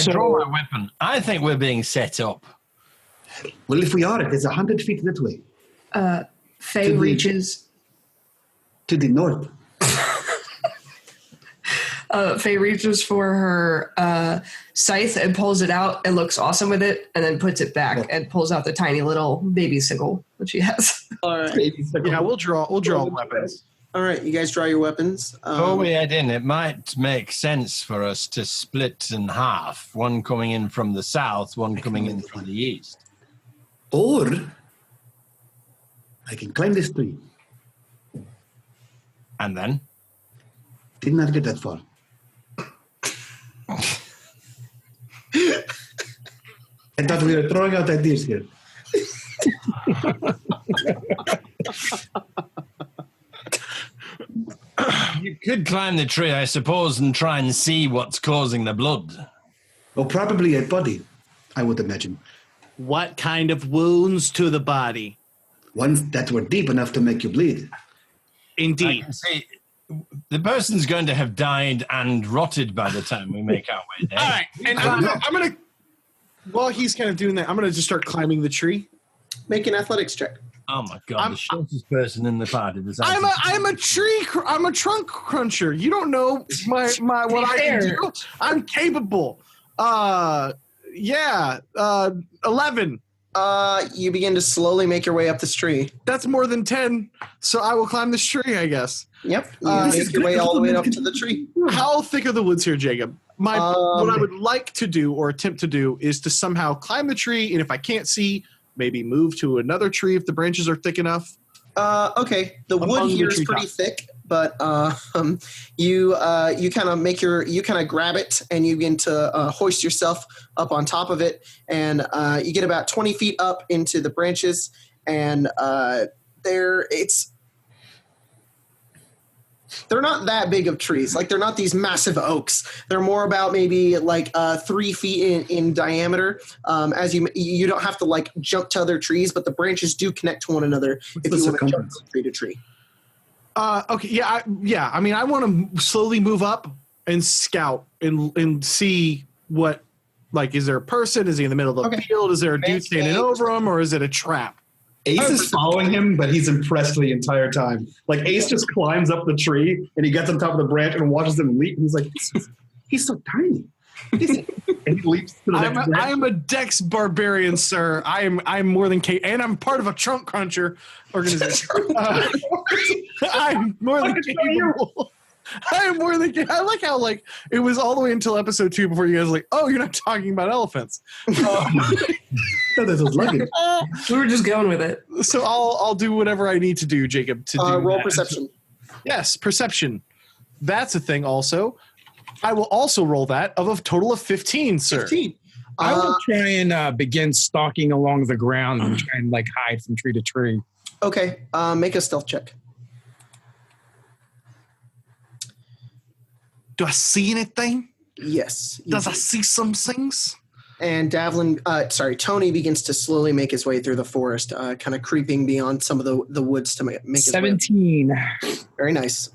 Speaker 2: draw my weapon. I think we're being set up.
Speaker 5: Well, if we are, it is 100 feet that way
Speaker 6: Faye
Speaker 5: To the-
Speaker 6: reaches.
Speaker 5: to the north.
Speaker 6: Faye reaches for her scythe and pulls it out and looks awesome with it, and then puts it back and pulls out the tiny little baby sickle that she has.
Speaker 3: All right.
Speaker 4: Yeah, we'll draw weapons.
Speaker 3: All right, you guys draw your weapons.
Speaker 2: Before we head in, it might make sense for us to split in half. One coming in from the south, one coming in from the east.
Speaker 5: Or I can climb this tree.
Speaker 2: And then?
Speaker 5: Did not get that far. I thought we were throwing out ideas here.
Speaker 2: You could climb the tree, I suppose, and try and see what's causing the blood.
Speaker 5: Well, probably a body, I would imagine.
Speaker 4: What kind of wounds to the body?
Speaker 5: Ones that were deep enough to make you bleed.
Speaker 4: Indeed.
Speaker 2: I can see the person's going to have died and rotted by the time we make our way there.
Speaker 4: All right, and I'm gonna while he's kind of doing that, I'm gonna just start climbing the tree.
Speaker 3: Make an athletics check.
Speaker 2: Oh my god, the shortest person in the party.
Speaker 4: I'm a trunk cruncher. You don't know my what I can do. I'm capable. 11.
Speaker 3: You begin to slowly make your way up this tree.
Speaker 4: That's more than 10, so I will climb this tree, I guess.
Speaker 3: Yep. You make your way all the way up to the tree.
Speaker 4: How thick are the woods here, Jacob? What I would like to do or attempt to do is to somehow climb the tree, and if I can't see, maybe move to another tree if the branches are thick enough.
Speaker 3: Okay. The wood here is pretty thick, but you kind of grab it and you begin to hoist yourself up on top of it, and you get about 20 feet up into the branches, and they're not that big of trees. Like, they're not these massive oaks. They're more about maybe like 3 feet in diameter. As you don't have to like jump to other trees, but the branches do connect to one another if you want to jump from tree to tree.
Speaker 4: Okay. Yeah. I mean, I want to slowly move up and scout and see what, like, is there a person? Is he in the middle of the field? Is there a dude standing over him, or is it a trap?
Speaker 8: Ace is following him, but he's impressed the entire time. Like, Ace just climbs up the tree, and he gets on top of the branch and watches him leap, and he's like, he's so tiny. And he leaps to the next branch.
Speaker 4: I am a Dex barbarian, sir. I'm more than capable, and I'm part of a trunk cruncher organization. I'm more than capable. I am more than capable. I like how, like, it was all the way until episode 2 before you guys were like, oh, you're not talking about elephants.
Speaker 5: This was luggage.
Speaker 6: We were just going with it.
Speaker 4: So I'll do whatever I need to do, Jacob, to do
Speaker 3: roll
Speaker 4: that.
Speaker 3: perception.
Speaker 4: Yes, perception. That's a thing also. I will also roll that of a total of 15, sir.
Speaker 3: 15.
Speaker 7: I will try and begin stalking along the ground and try and like hide from tree to tree.
Speaker 3: Okay. Make a stealth check.
Speaker 4: Do I see anything?
Speaker 3: Yes.
Speaker 4: Does I see some things?
Speaker 3: And Tony begins to slowly make his way through the forest, kind of creeping beyond some of the woods to make his
Speaker 7: 17.
Speaker 3: way. Very nice.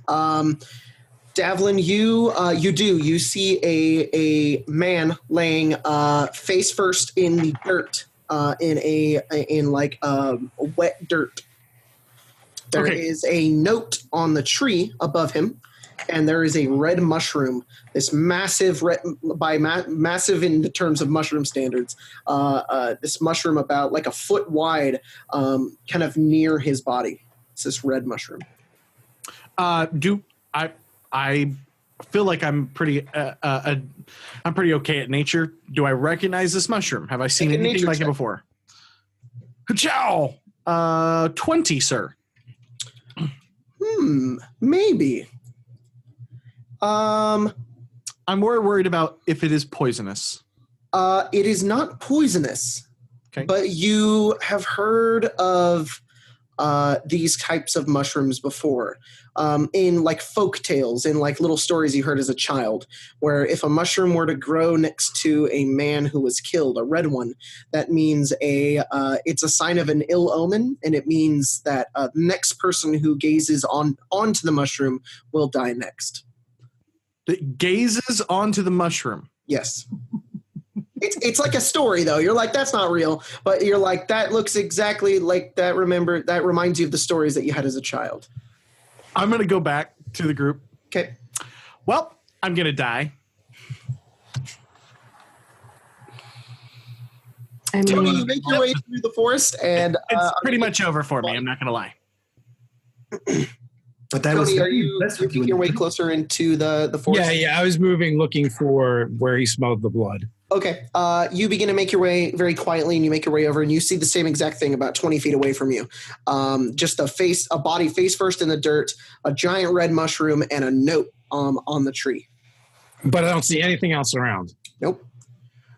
Speaker 3: Davlin, you see a man laying face first in the dirt, in wet dirt. There is a note on the tree above him, and there is a red mushroom. This massive massive in the terms of mushroom standards. This mushroom about like a foot wide, kind of near his body. It's this red mushroom.
Speaker 4: I feel like I'm pretty okay at nature. Do I recognize this mushroom? Have I seen anything like it before? Ciao. 20, sir.
Speaker 3: Maybe.
Speaker 4: I'm more worried about if it is poisonous.
Speaker 3: It is not poisonous.
Speaker 4: Okay.
Speaker 3: But you have heard of these types of mushrooms before, in like folk tales, in like little stories you heard as a child, where if a mushroom were to grow next to a man who was killed, a red one, that means it's a sign of an ill omen, and it means that the next person who gazes onto the mushroom will die next.
Speaker 4: That gazes onto the mushroom.
Speaker 3: Yes. It's like a story, though. You're like, that's not real. But you're like, that looks exactly like that. Remember, that reminds you of the stories that you had as a child.
Speaker 4: I'm going to go back to the group.
Speaker 3: Okay.
Speaker 4: Well, I'm gonna die.
Speaker 3: Tony, you make your way through the forest, and
Speaker 4: it's pretty much over for me. I'm not gonna lie.
Speaker 5: But that
Speaker 3: Tony,
Speaker 5: was
Speaker 3: are you making your way closer into the forest?
Speaker 7: Yeah. I was moving, looking for where he smelled the blood.
Speaker 3: Okay. You begin to make your way very quietly, and you make your way over, and you see the same exact thing about 20 feet away from you. Just a body face first in the dirt, a giant red mushroom, and a note on the tree.
Speaker 7: But I don't see anything else around.
Speaker 3: Nope.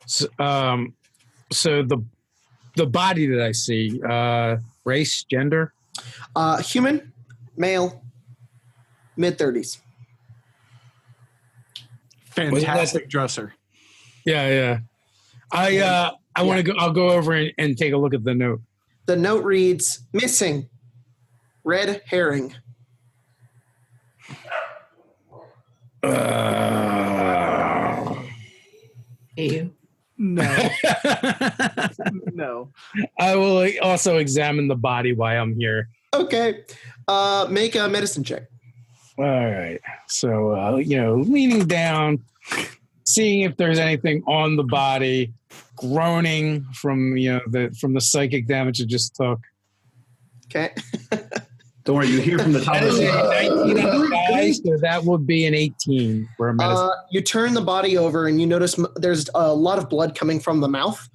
Speaker 7: So the body that I see, race, gender?
Speaker 3: Human, male, mid-30s.
Speaker 4: Fantastic dresser.
Speaker 7: Yeah. I want to go. I'll go over and take a look at the note.
Speaker 3: The note reads, "Missing, red herring."
Speaker 6: You.
Speaker 4: No. No.
Speaker 7: I will also examine the body while I'm here.
Speaker 3: Okay. Make a medicine check.
Speaker 7: All right. So, leaning down, seeing if there's anything on the body, groaning from the psychic damage it just took.
Speaker 3: Okay.
Speaker 5: Don't worry, you hear from the top
Speaker 7: That
Speaker 5: of
Speaker 7: is
Speaker 5: the
Speaker 7: a 19 on the die, so that would be an 18 for a medicine.
Speaker 3: You turn the body over, and you notice there's a lot of blood coming from the mouth,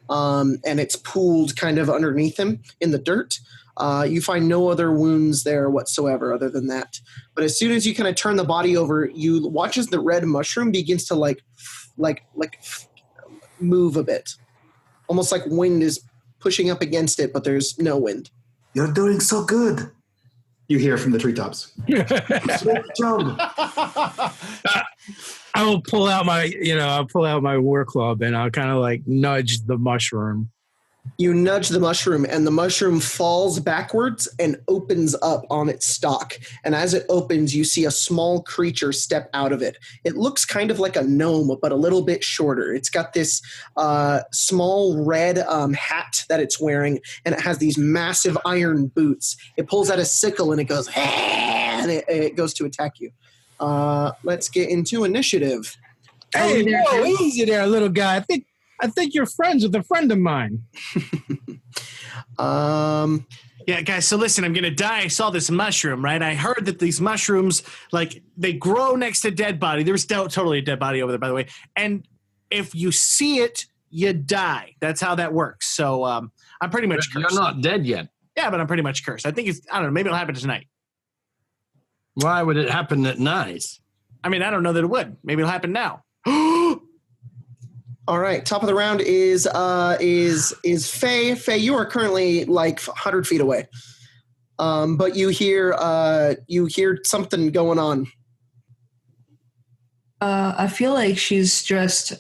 Speaker 3: and it's pooled kind of underneath him in the dirt. You find no other wounds there whatsoever other than that. But as soon as you kind of turn the body over, you watch as the red mushroom begins to like move a bit. Almost like wind is pushing up against it, but there's no wind.
Speaker 5: You're doing so good. You hear from the treetops. Great job.
Speaker 7: I will pull out my war club and I'll kind of like nudge the mushroom.
Speaker 3: You nudge the mushroom, and the mushroom falls backwards and opens up on its stalk. And as it opens, you see a small creature step out of it. It looks kind of like a gnome, but a little bit shorter. It's got this small red hat that it's wearing, and it has these massive iron boots. It pulls out a sickle, and it goes, and it goes to attack you. Let's get into initiative.
Speaker 7: Hey, easy there, little guy. I think you're friends with a friend of mine.
Speaker 4: Yeah, guys, so listen, I'm going to die. I saw this mushroom, right? I heard that these mushrooms, like, they grow next to dead body. There's totally a dead body over there, by the way. And if you see it, you die. That's how that works. So I'm pretty much cursed.
Speaker 2: You're not dead yet.
Speaker 4: Yeah, but I'm pretty much cursed. I think I don't know, maybe it'll happen tonight.
Speaker 2: Why would it happen at night?
Speaker 4: I mean, I don't know that it would. Maybe it'll happen now.
Speaker 3: All right, top of the round is Faye. Faye, you are currently like 100 feet away, but you hear something going on.
Speaker 6: I feel like she's just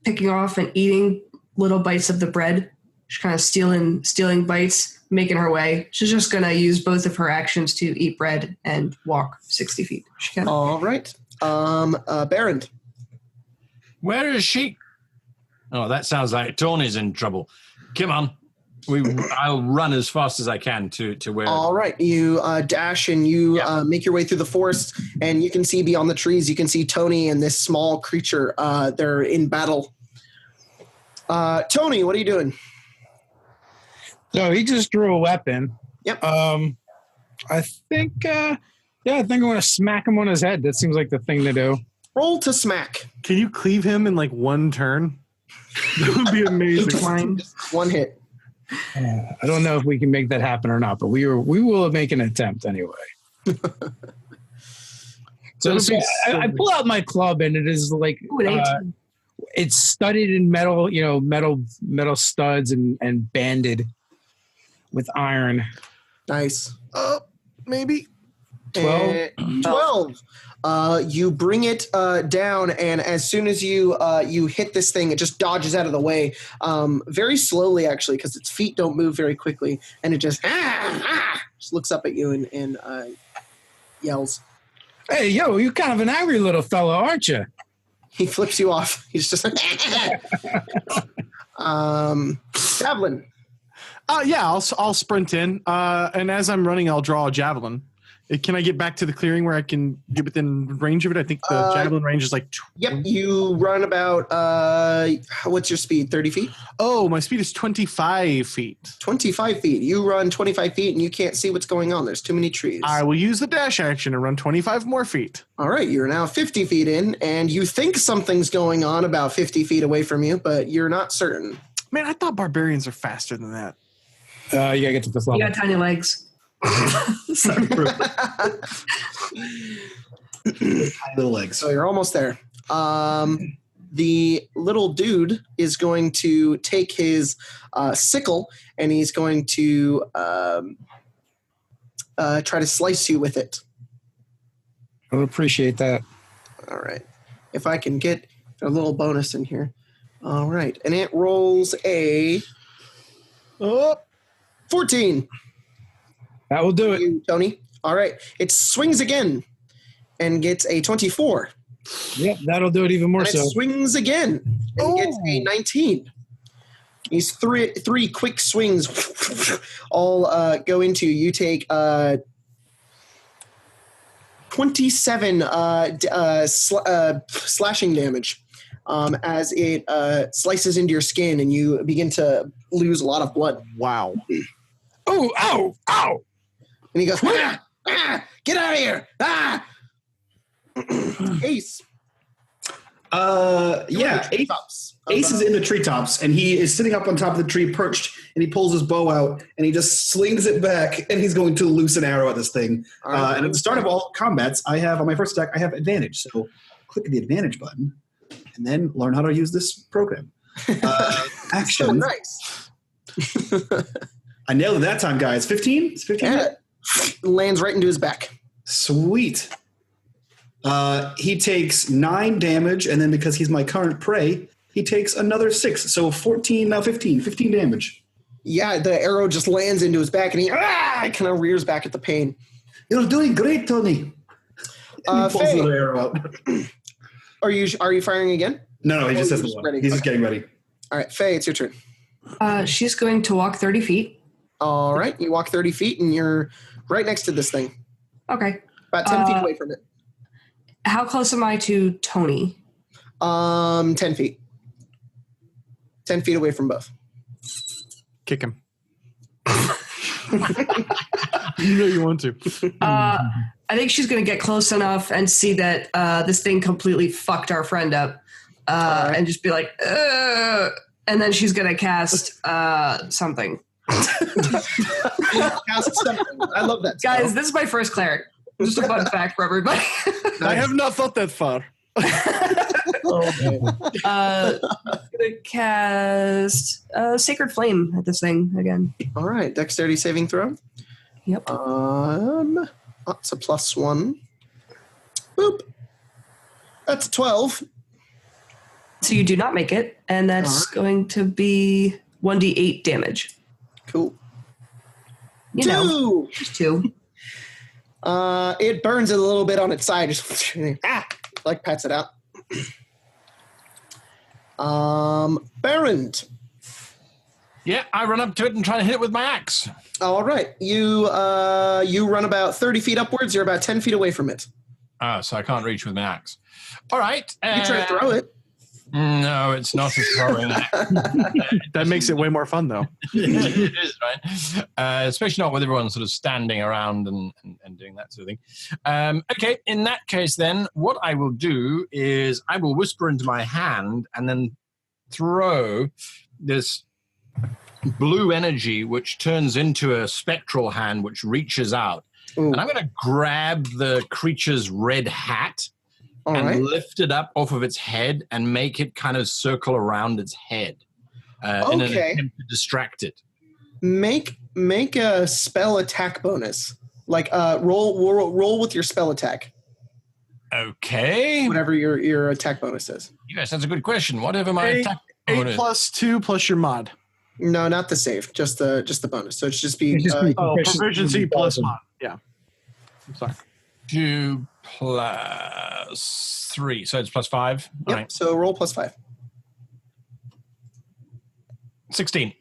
Speaker 6: picking off and eating little bites of the bread. She's kind of stealing bites, making her way. She's just gonna use both of her actions to eat bread and walk 60 feet. She can.
Speaker 3: All right, Baron.
Speaker 2: Where is she? Oh, that sounds like Tony's in trouble. Come on. I'll run as fast as I can to where.
Speaker 3: All right, you dash and you make your way through the forest, and you can see beyond the trees. You can see Tony and this small creature. They're in battle. Tony, what are you doing?
Speaker 7: So he just drew a weapon.
Speaker 3: Yep.
Speaker 7: I think I'm going to smack him on his head. That seems like the thing to do.
Speaker 3: Roll to smack.
Speaker 4: Can you cleave him in like one turn? That would be amazing.
Speaker 3: One hit.
Speaker 7: I don't know if we can make that happen or not, but we will make an attempt anyway. So I pull out my club, and it is like it's studded in metal, metal studs and banded with iron.
Speaker 3: Nice.
Speaker 4: Maybe
Speaker 7: 12.
Speaker 3: 12. You bring it down, and as soon as you hit this thing, it just dodges out of the way, very slowly actually, because its feet don't move very quickly, and it just looks up at you and yells.
Speaker 7: Hey, yo, you're kind of an angry little fellow, aren't you?
Speaker 3: He flips you off. He's just like, javelin.
Speaker 4: Yeah, I'll sprint in, and as I'm running, I'll draw a javelin. Can I get back to the clearing where I can get within range of it? I think the javelin range is like.
Speaker 3: Yep, you run about. What's your speed? 30 feet.
Speaker 4: Oh, my speed is 25 feet.
Speaker 3: 25 feet. You run 25 feet, and you can't see what's going on. There's too many trees.
Speaker 4: I will use the dash action and run 25 more feet.
Speaker 3: All right, you're now 50 feet in, and you think something's going on about 50 feet away from you, but you're not certain.
Speaker 4: Man, I thought barbarians are faster than that.
Speaker 7: You gotta get to this level.
Speaker 6: You got tiny legs.
Speaker 3: Sorry.
Speaker 5: Tiny little legs.
Speaker 3: So you're almost there. The little dude is going to take his sickle, and he's going to try to slice you with it.
Speaker 7: I would appreciate that.
Speaker 3: All right. If I can get a little bonus in here. All right. And it rolls a 14.
Speaker 7: That will do it.
Speaker 3: You, Tony. All right. It swings again and gets a 24.
Speaker 7: Yep, that'll do it even more
Speaker 3: And
Speaker 7: so.
Speaker 3: it swings again and gets a 19. These three quick swings all go into you. Take 27 slashing damage as it slices into your skin, and you begin to lose a lot of blood.
Speaker 4: Wow.
Speaker 7: Oh, ow, ow.
Speaker 3: And he goes, get out of here! Ah! Ace.
Speaker 5: Yeah, Ace is in the treetops, and he is sitting up on top of the tree, perched, and he pulls his bow out, and he just slings it back, and he's going to loose an arrow at this thing. And at the start of all combats, I have, on my first attack, I have advantage. So click the advantage button, and then learn how to use this program. Action.
Speaker 3: So nice.
Speaker 5: I nailed it that time, guys. 15? Is 15?
Speaker 3: Yeah. Lands right into his back.
Speaker 5: Sweet. He takes 9 damage, and then because he's my current prey, he takes another 6. So 14, now 15. 15 damage.
Speaker 3: Yeah, the arrow just lands into his back, and he kind of rears back at the pain.
Speaker 5: You're doing great, Tony. He pulls
Speaker 3: Faye,
Speaker 5: another arrow out.
Speaker 3: are you firing again?
Speaker 5: No, he just
Speaker 3: Oh,
Speaker 5: has the
Speaker 3: he's
Speaker 5: one.
Speaker 3: ready.
Speaker 5: He's just getting ready.
Speaker 3: All right, Faye, it's your turn.
Speaker 6: She's going to walk 30 feet.
Speaker 3: All right, you walk 30 feet, and you're right next to this thing,
Speaker 6: Okay.
Speaker 3: about 10 feet away from it.
Speaker 6: How close am I to Tony?
Speaker 3: 10 feet. 10 feet away from both.
Speaker 4: Kick him. You know you want to.
Speaker 6: I think she's going to get close enough and see that this thing completely fucked our friend up,
Speaker 3: right.
Speaker 6: and just be like, ugh. And then she's going to cast something.
Speaker 3: Cast something. I love that.
Speaker 6: Guys,
Speaker 3: spell.
Speaker 6: this is my first cleric. Just a fun fact for everybody.
Speaker 4: I have not thought that far.
Speaker 6: Gonna cast Sacred Flame at this thing again.
Speaker 3: All right, dexterity saving throw.
Speaker 6: Yep.
Speaker 3: It's a +1. Boop. That's a 12.
Speaker 6: So you do not make it, and that's going to be 1d8 damage.
Speaker 3: Cool.
Speaker 6: You know,
Speaker 3: 2.
Speaker 6: just 2.
Speaker 3: It burns it a little bit on its side. Just like pats it out. Baron.
Speaker 2: Yeah, I run up to it and try to hit it with my axe.
Speaker 3: All right, you run about 30 feet upwards. You're about 10 feet away from it.
Speaker 2: Oh, so I can't reach with my axe. All right.
Speaker 3: You try to throw it.
Speaker 2: No, it's not a throwing axe.
Speaker 4: That makes it way more fun, though.
Speaker 2: It is, right? Especially not with everyone sort of standing around and doing that sort of thing. Okay, in that case then, what I will do is I will whisper into my hand and then throw this blue energy which turns into a spectral hand which reaches out.
Speaker 3: Ooh.
Speaker 2: And I'm going to grab the creature's red hat
Speaker 3: All
Speaker 2: and
Speaker 3: right.
Speaker 2: lift it up off of its head and make it kind of circle around its head in an
Speaker 3: Okay.
Speaker 2: attempt to distract it.
Speaker 3: Make a spell attack bonus. Like roll with your spell attack.
Speaker 2: Okay.
Speaker 3: Whatever your attack bonus is.
Speaker 2: Yes, that's a good question. Whatever my attack
Speaker 4: 8
Speaker 2: bonus.
Speaker 4: plus 2 plus your mod.
Speaker 3: No, not the save. Just the bonus. So it's just be.
Speaker 4: Proficiency plus mod. Yeah. I'm sorry.
Speaker 2: 2 plus 3. So it's plus 5.
Speaker 3: Yep.
Speaker 2: All right.
Speaker 3: So roll +5.
Speaker 2: 16.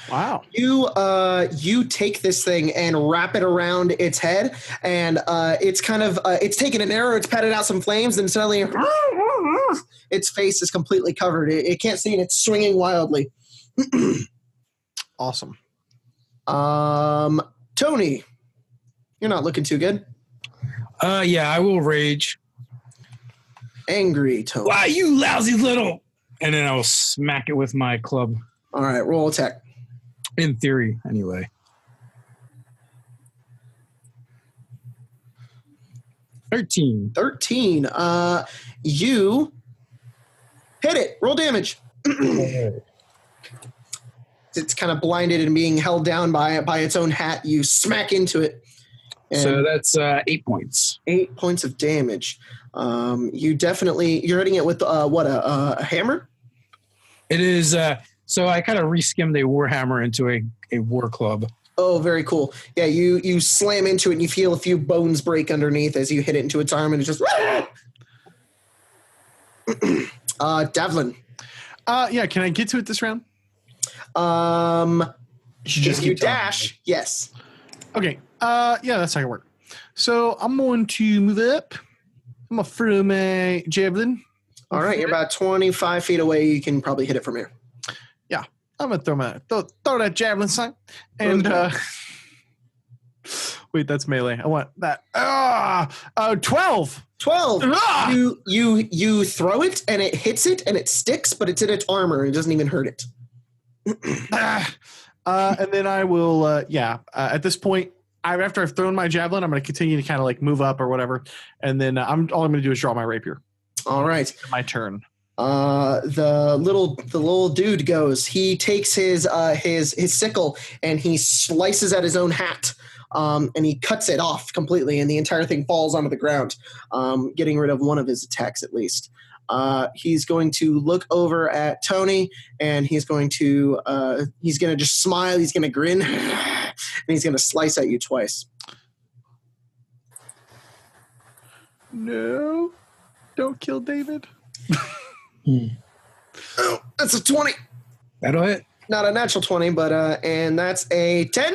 Speaker 4: Wow.
Speaker 3: You take this thing and wrap it around its head, and it's kind of it's taken an arrow, it's patted out some flames, and suddenly its face is completely covered. It can't see, and it's swinging wildly.
Speaker 4: Awesome.
Speaker 3: Tony, you're not looking too good.
Speaker 7: Yeah, I will rage.
Speaker 3: Angry Tony.
Speaker 7: Why, you lousy little... And then I will smack it with my club.
Speaker 3: All right, roll attack.
Speaker 7: In theory, anyway. 13.
Speaker 3: 13. You hit it. Roll damage. It's kind of blinded and being held down by its own hat. You smack into it.
Speaker 7: So that's 8 points.
Speaker 3: 8 points of damage. You're hitting it with a hammer?
Speaker 7: It is. So I kind of reskimmed a warhammer into a war club.
Speaker 3: Oh, very cool. Yeah, you slam into it and you feel a few bones break underneath as you hit it into its arm, and it just... Devlin.
Speaker 4: Yeah, can I get to it this round?
Speaker 3: If you dash, yes.
Speaker 4: Okay. Yeah, that's how it work. So I'm going to move up. I'm going to throw my javelin.
Speaker 3: All right, you're about 25 feet away. You can probably hit it from here.
Speaker 4: Yeah, I'm going to throw that javelin sign. And, wait, that's melee. I want that. 12.
Speaker 3: 12. You throw it, and it hits it, and it sticks, but it's in its armor, and it doesn't even hurt it.
Speaker 4: And then I will, at this point, after I've thrown my javelin, I'm going to continue to kind of like move up or whatever. And then all I'm going to do is draw my rapier.
Speaker 3: All right.
Speaker 4: My turn.
Speaker 3: The little dude goes. He takes his sickle and he slices at his own hat. And he cuts it off completely, and the entire thing falls onto the ground, getting rid of one of his attacks at least. He's going to look over at Tony, and he's going to just smile. He's going to grin, and he's going to slice at you twice.
Speaker 4: No, don't kill David.
Speaker 3: Oh, that's a 20.
Speaker 7: That'll hit.
Speaker 3: Not a natural 20, but and that's a 10.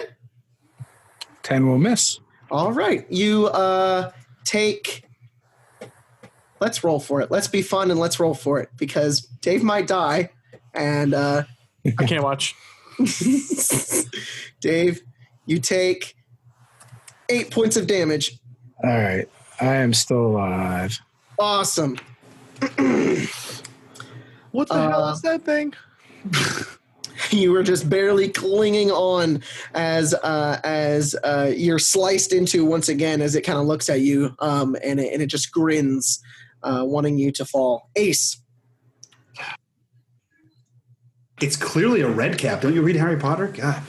Speaker 7: 10 will miss.
Speaker 3: All right, you take. Let's roll for it. Let's be fun and let's roll for it, because Dave might die, and
Speaker 4: I can't watch.
Speaker 3: Dave, you take 8 points of damage.
Speaker 7: All right, I am still alive.
Speaker 3: Awesome.
Speaker 4: What the hell is that thing?
Speaker 3: You were just barely clinging on as you're sliced into once again, as it kind of looks at you, and it just grins, wanting you to fall. Ace.
Speaker 5: It's clearly a red cap. Don't you read Harry Potter? God.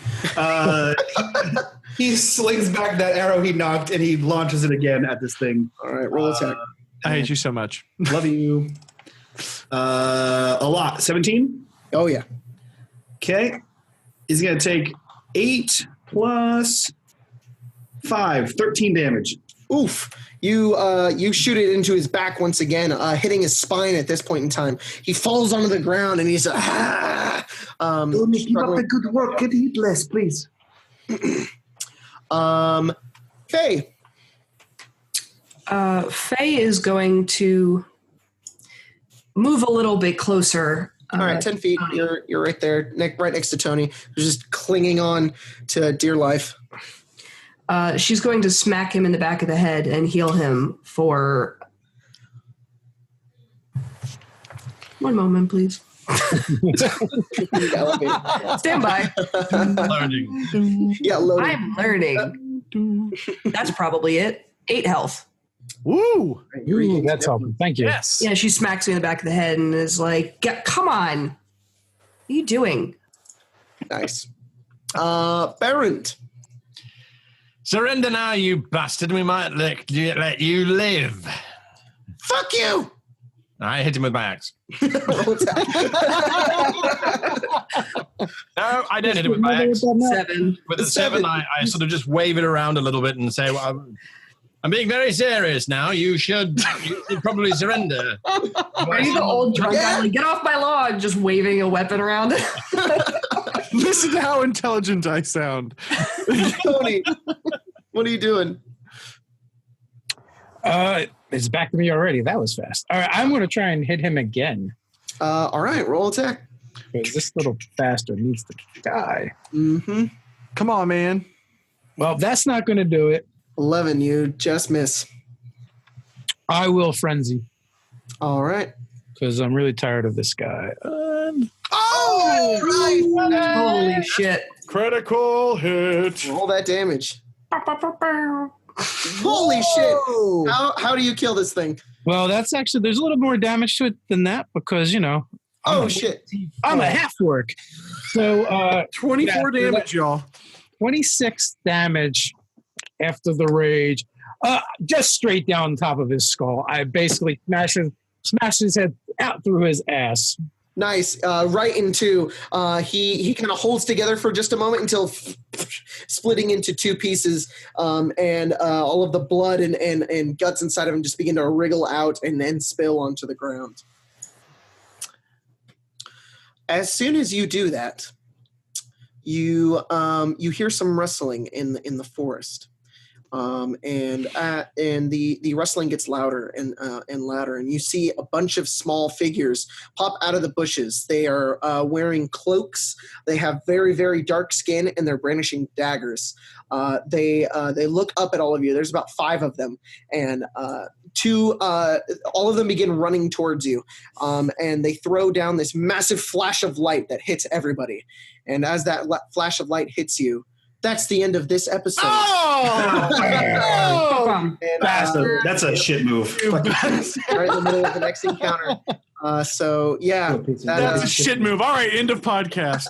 Speaker 5: He slings back that arrow he knocked, and he launches it again at this thing.
Speaker 3: All right, roll attack.
Speaker 4: I hate you so much.
Speaker 5: Love you. A lot. 17?
Speaker 3: Oh, yeah.
Speaker 5: Okay. He's going to take 8 plus 5, 13 damage.
Speaker 3: Oof. You shoot it into his back once again, hitting his spine at this point in time. He falls onto the ground, and he's
Speaker 5: Keep up the good work. Get hit less, please.
Speaker 3: Okay.
Speaker 6: Faye is going to move a little bit closer.
Speaker 3: All right, 10 feet. You're right there, right next to Tony, who's just clinging on to dear life.
Speaker 6: She's going to smack him in the back of the head and heal him for... One moment, please. Stand by.
Speaker 2: Learning.
Speaker 3: Yeah, loading.
Speaker 6: I'm learning. That's probably it. 8 health.
Speaker 4: Woo!
Speaker 7: Ooh, that's helpful. Thank you.
Speaker 4: Yes.
Speaker 6: Yeah, she smacks me in the back of the head and is like, come on. What are you doing?
Speaker 3: Nice. Barrent.
Speaker 2: Surrender now, you bastard. We might let you live.
Speaker 3: Fuck you!
Speaker 2: I hit him with my axe.
Speaker 3: Roll attack.
Speaker 2: No, I don't hit him with my axe.
Speaker 6: 7.
Speaker 2: With the 7, I sort of just wave it around a little bit and say, well, I'm being very serious now. You should probably surrender.
Speaker 6: Are you the old drunk guy? Like, get off my lawn, just waving a weapon around?
Speaker 4: Listen to how intelligent I sound.
Speaker 3: Tony, what are you doing?
Speaker 7: It's back to me already. That was fast. All right, I'm going to try and hit him again.
Speaker 3: All right, roll attack.
Speaker 7: Because this little bastard needs to die.
Speaker 3: Mm-hmm.
Speaker 4: Come on, man.
Speaker 7: Well, that's not going to do it.
Speaker 3: 11, you just miss.
Speaker 7: I will frenzy
Speaker 3: All right.
Speaker 7: because I'm really tired of this guy.
Speaker 6: Holy shit.
Speaker 4: Critical hit.
Speaker 3: Roll that damage. Holy shit. How do you kill this thing?
Speaker 7: Well, that's actually, there's a little more damage to it than that because,
Speaker 3: Oh, shit.
Speaker 7: I'm a half work. So
Speaker 4: 24
Speaker 7: yeah,
Speaker 4: damage, y'all.
Speaker 7: 26 damage after the rage. Just straight down top of his skull. I basically smashed his head out through his ass.
Speaker 3: Nice. Right into, he kind of holds together for just a moment until splitting into two pieces, and all of the blood and guts inside of him just begin to wriggle out and then spill onto the ground. As soon as you do that, you hear some rustling in the forest, and the rustling gets louder and louder, and you see a bunch of small figures pop out of the bushes. They are wearing cloaks. They have very, very dark skin, and they're brandishing daggers. They look up at all of you. There's about 5 of them, and all of them begin running towards you, and they throw down this massive flash of light that hits everybody. And as that flash of light hits you, that's the end of this episode.
Speaker 6: Oh!
Speaker 3: And,
Speaker 8: That's a shit move.
Speaker 3: right in the middle of the next encounter. So yeah,
Speaker 4: That's a shit move. All right, end of podcast.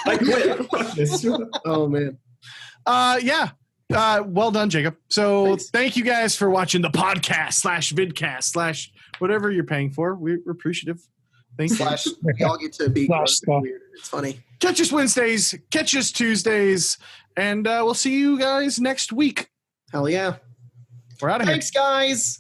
Speaker 8: I quit. Fuck this.
Speaker 3: Oh man.
Speaker 4: Yeah. Well done, Jacob. So thank you guys for watching the podcast /vidcast/ whatever you're paying for. We're appreciative. Thank you.
Speaker 3: Y'all get to be weird. It's funny.
Speaker 4: Catch us Wednesdays, catch us Tuesdays, and we'll see you guys next week.
Speaker 3: Hell yeah.
Speaker 4: We're out of here.
Speaker 3: Thanks, guys.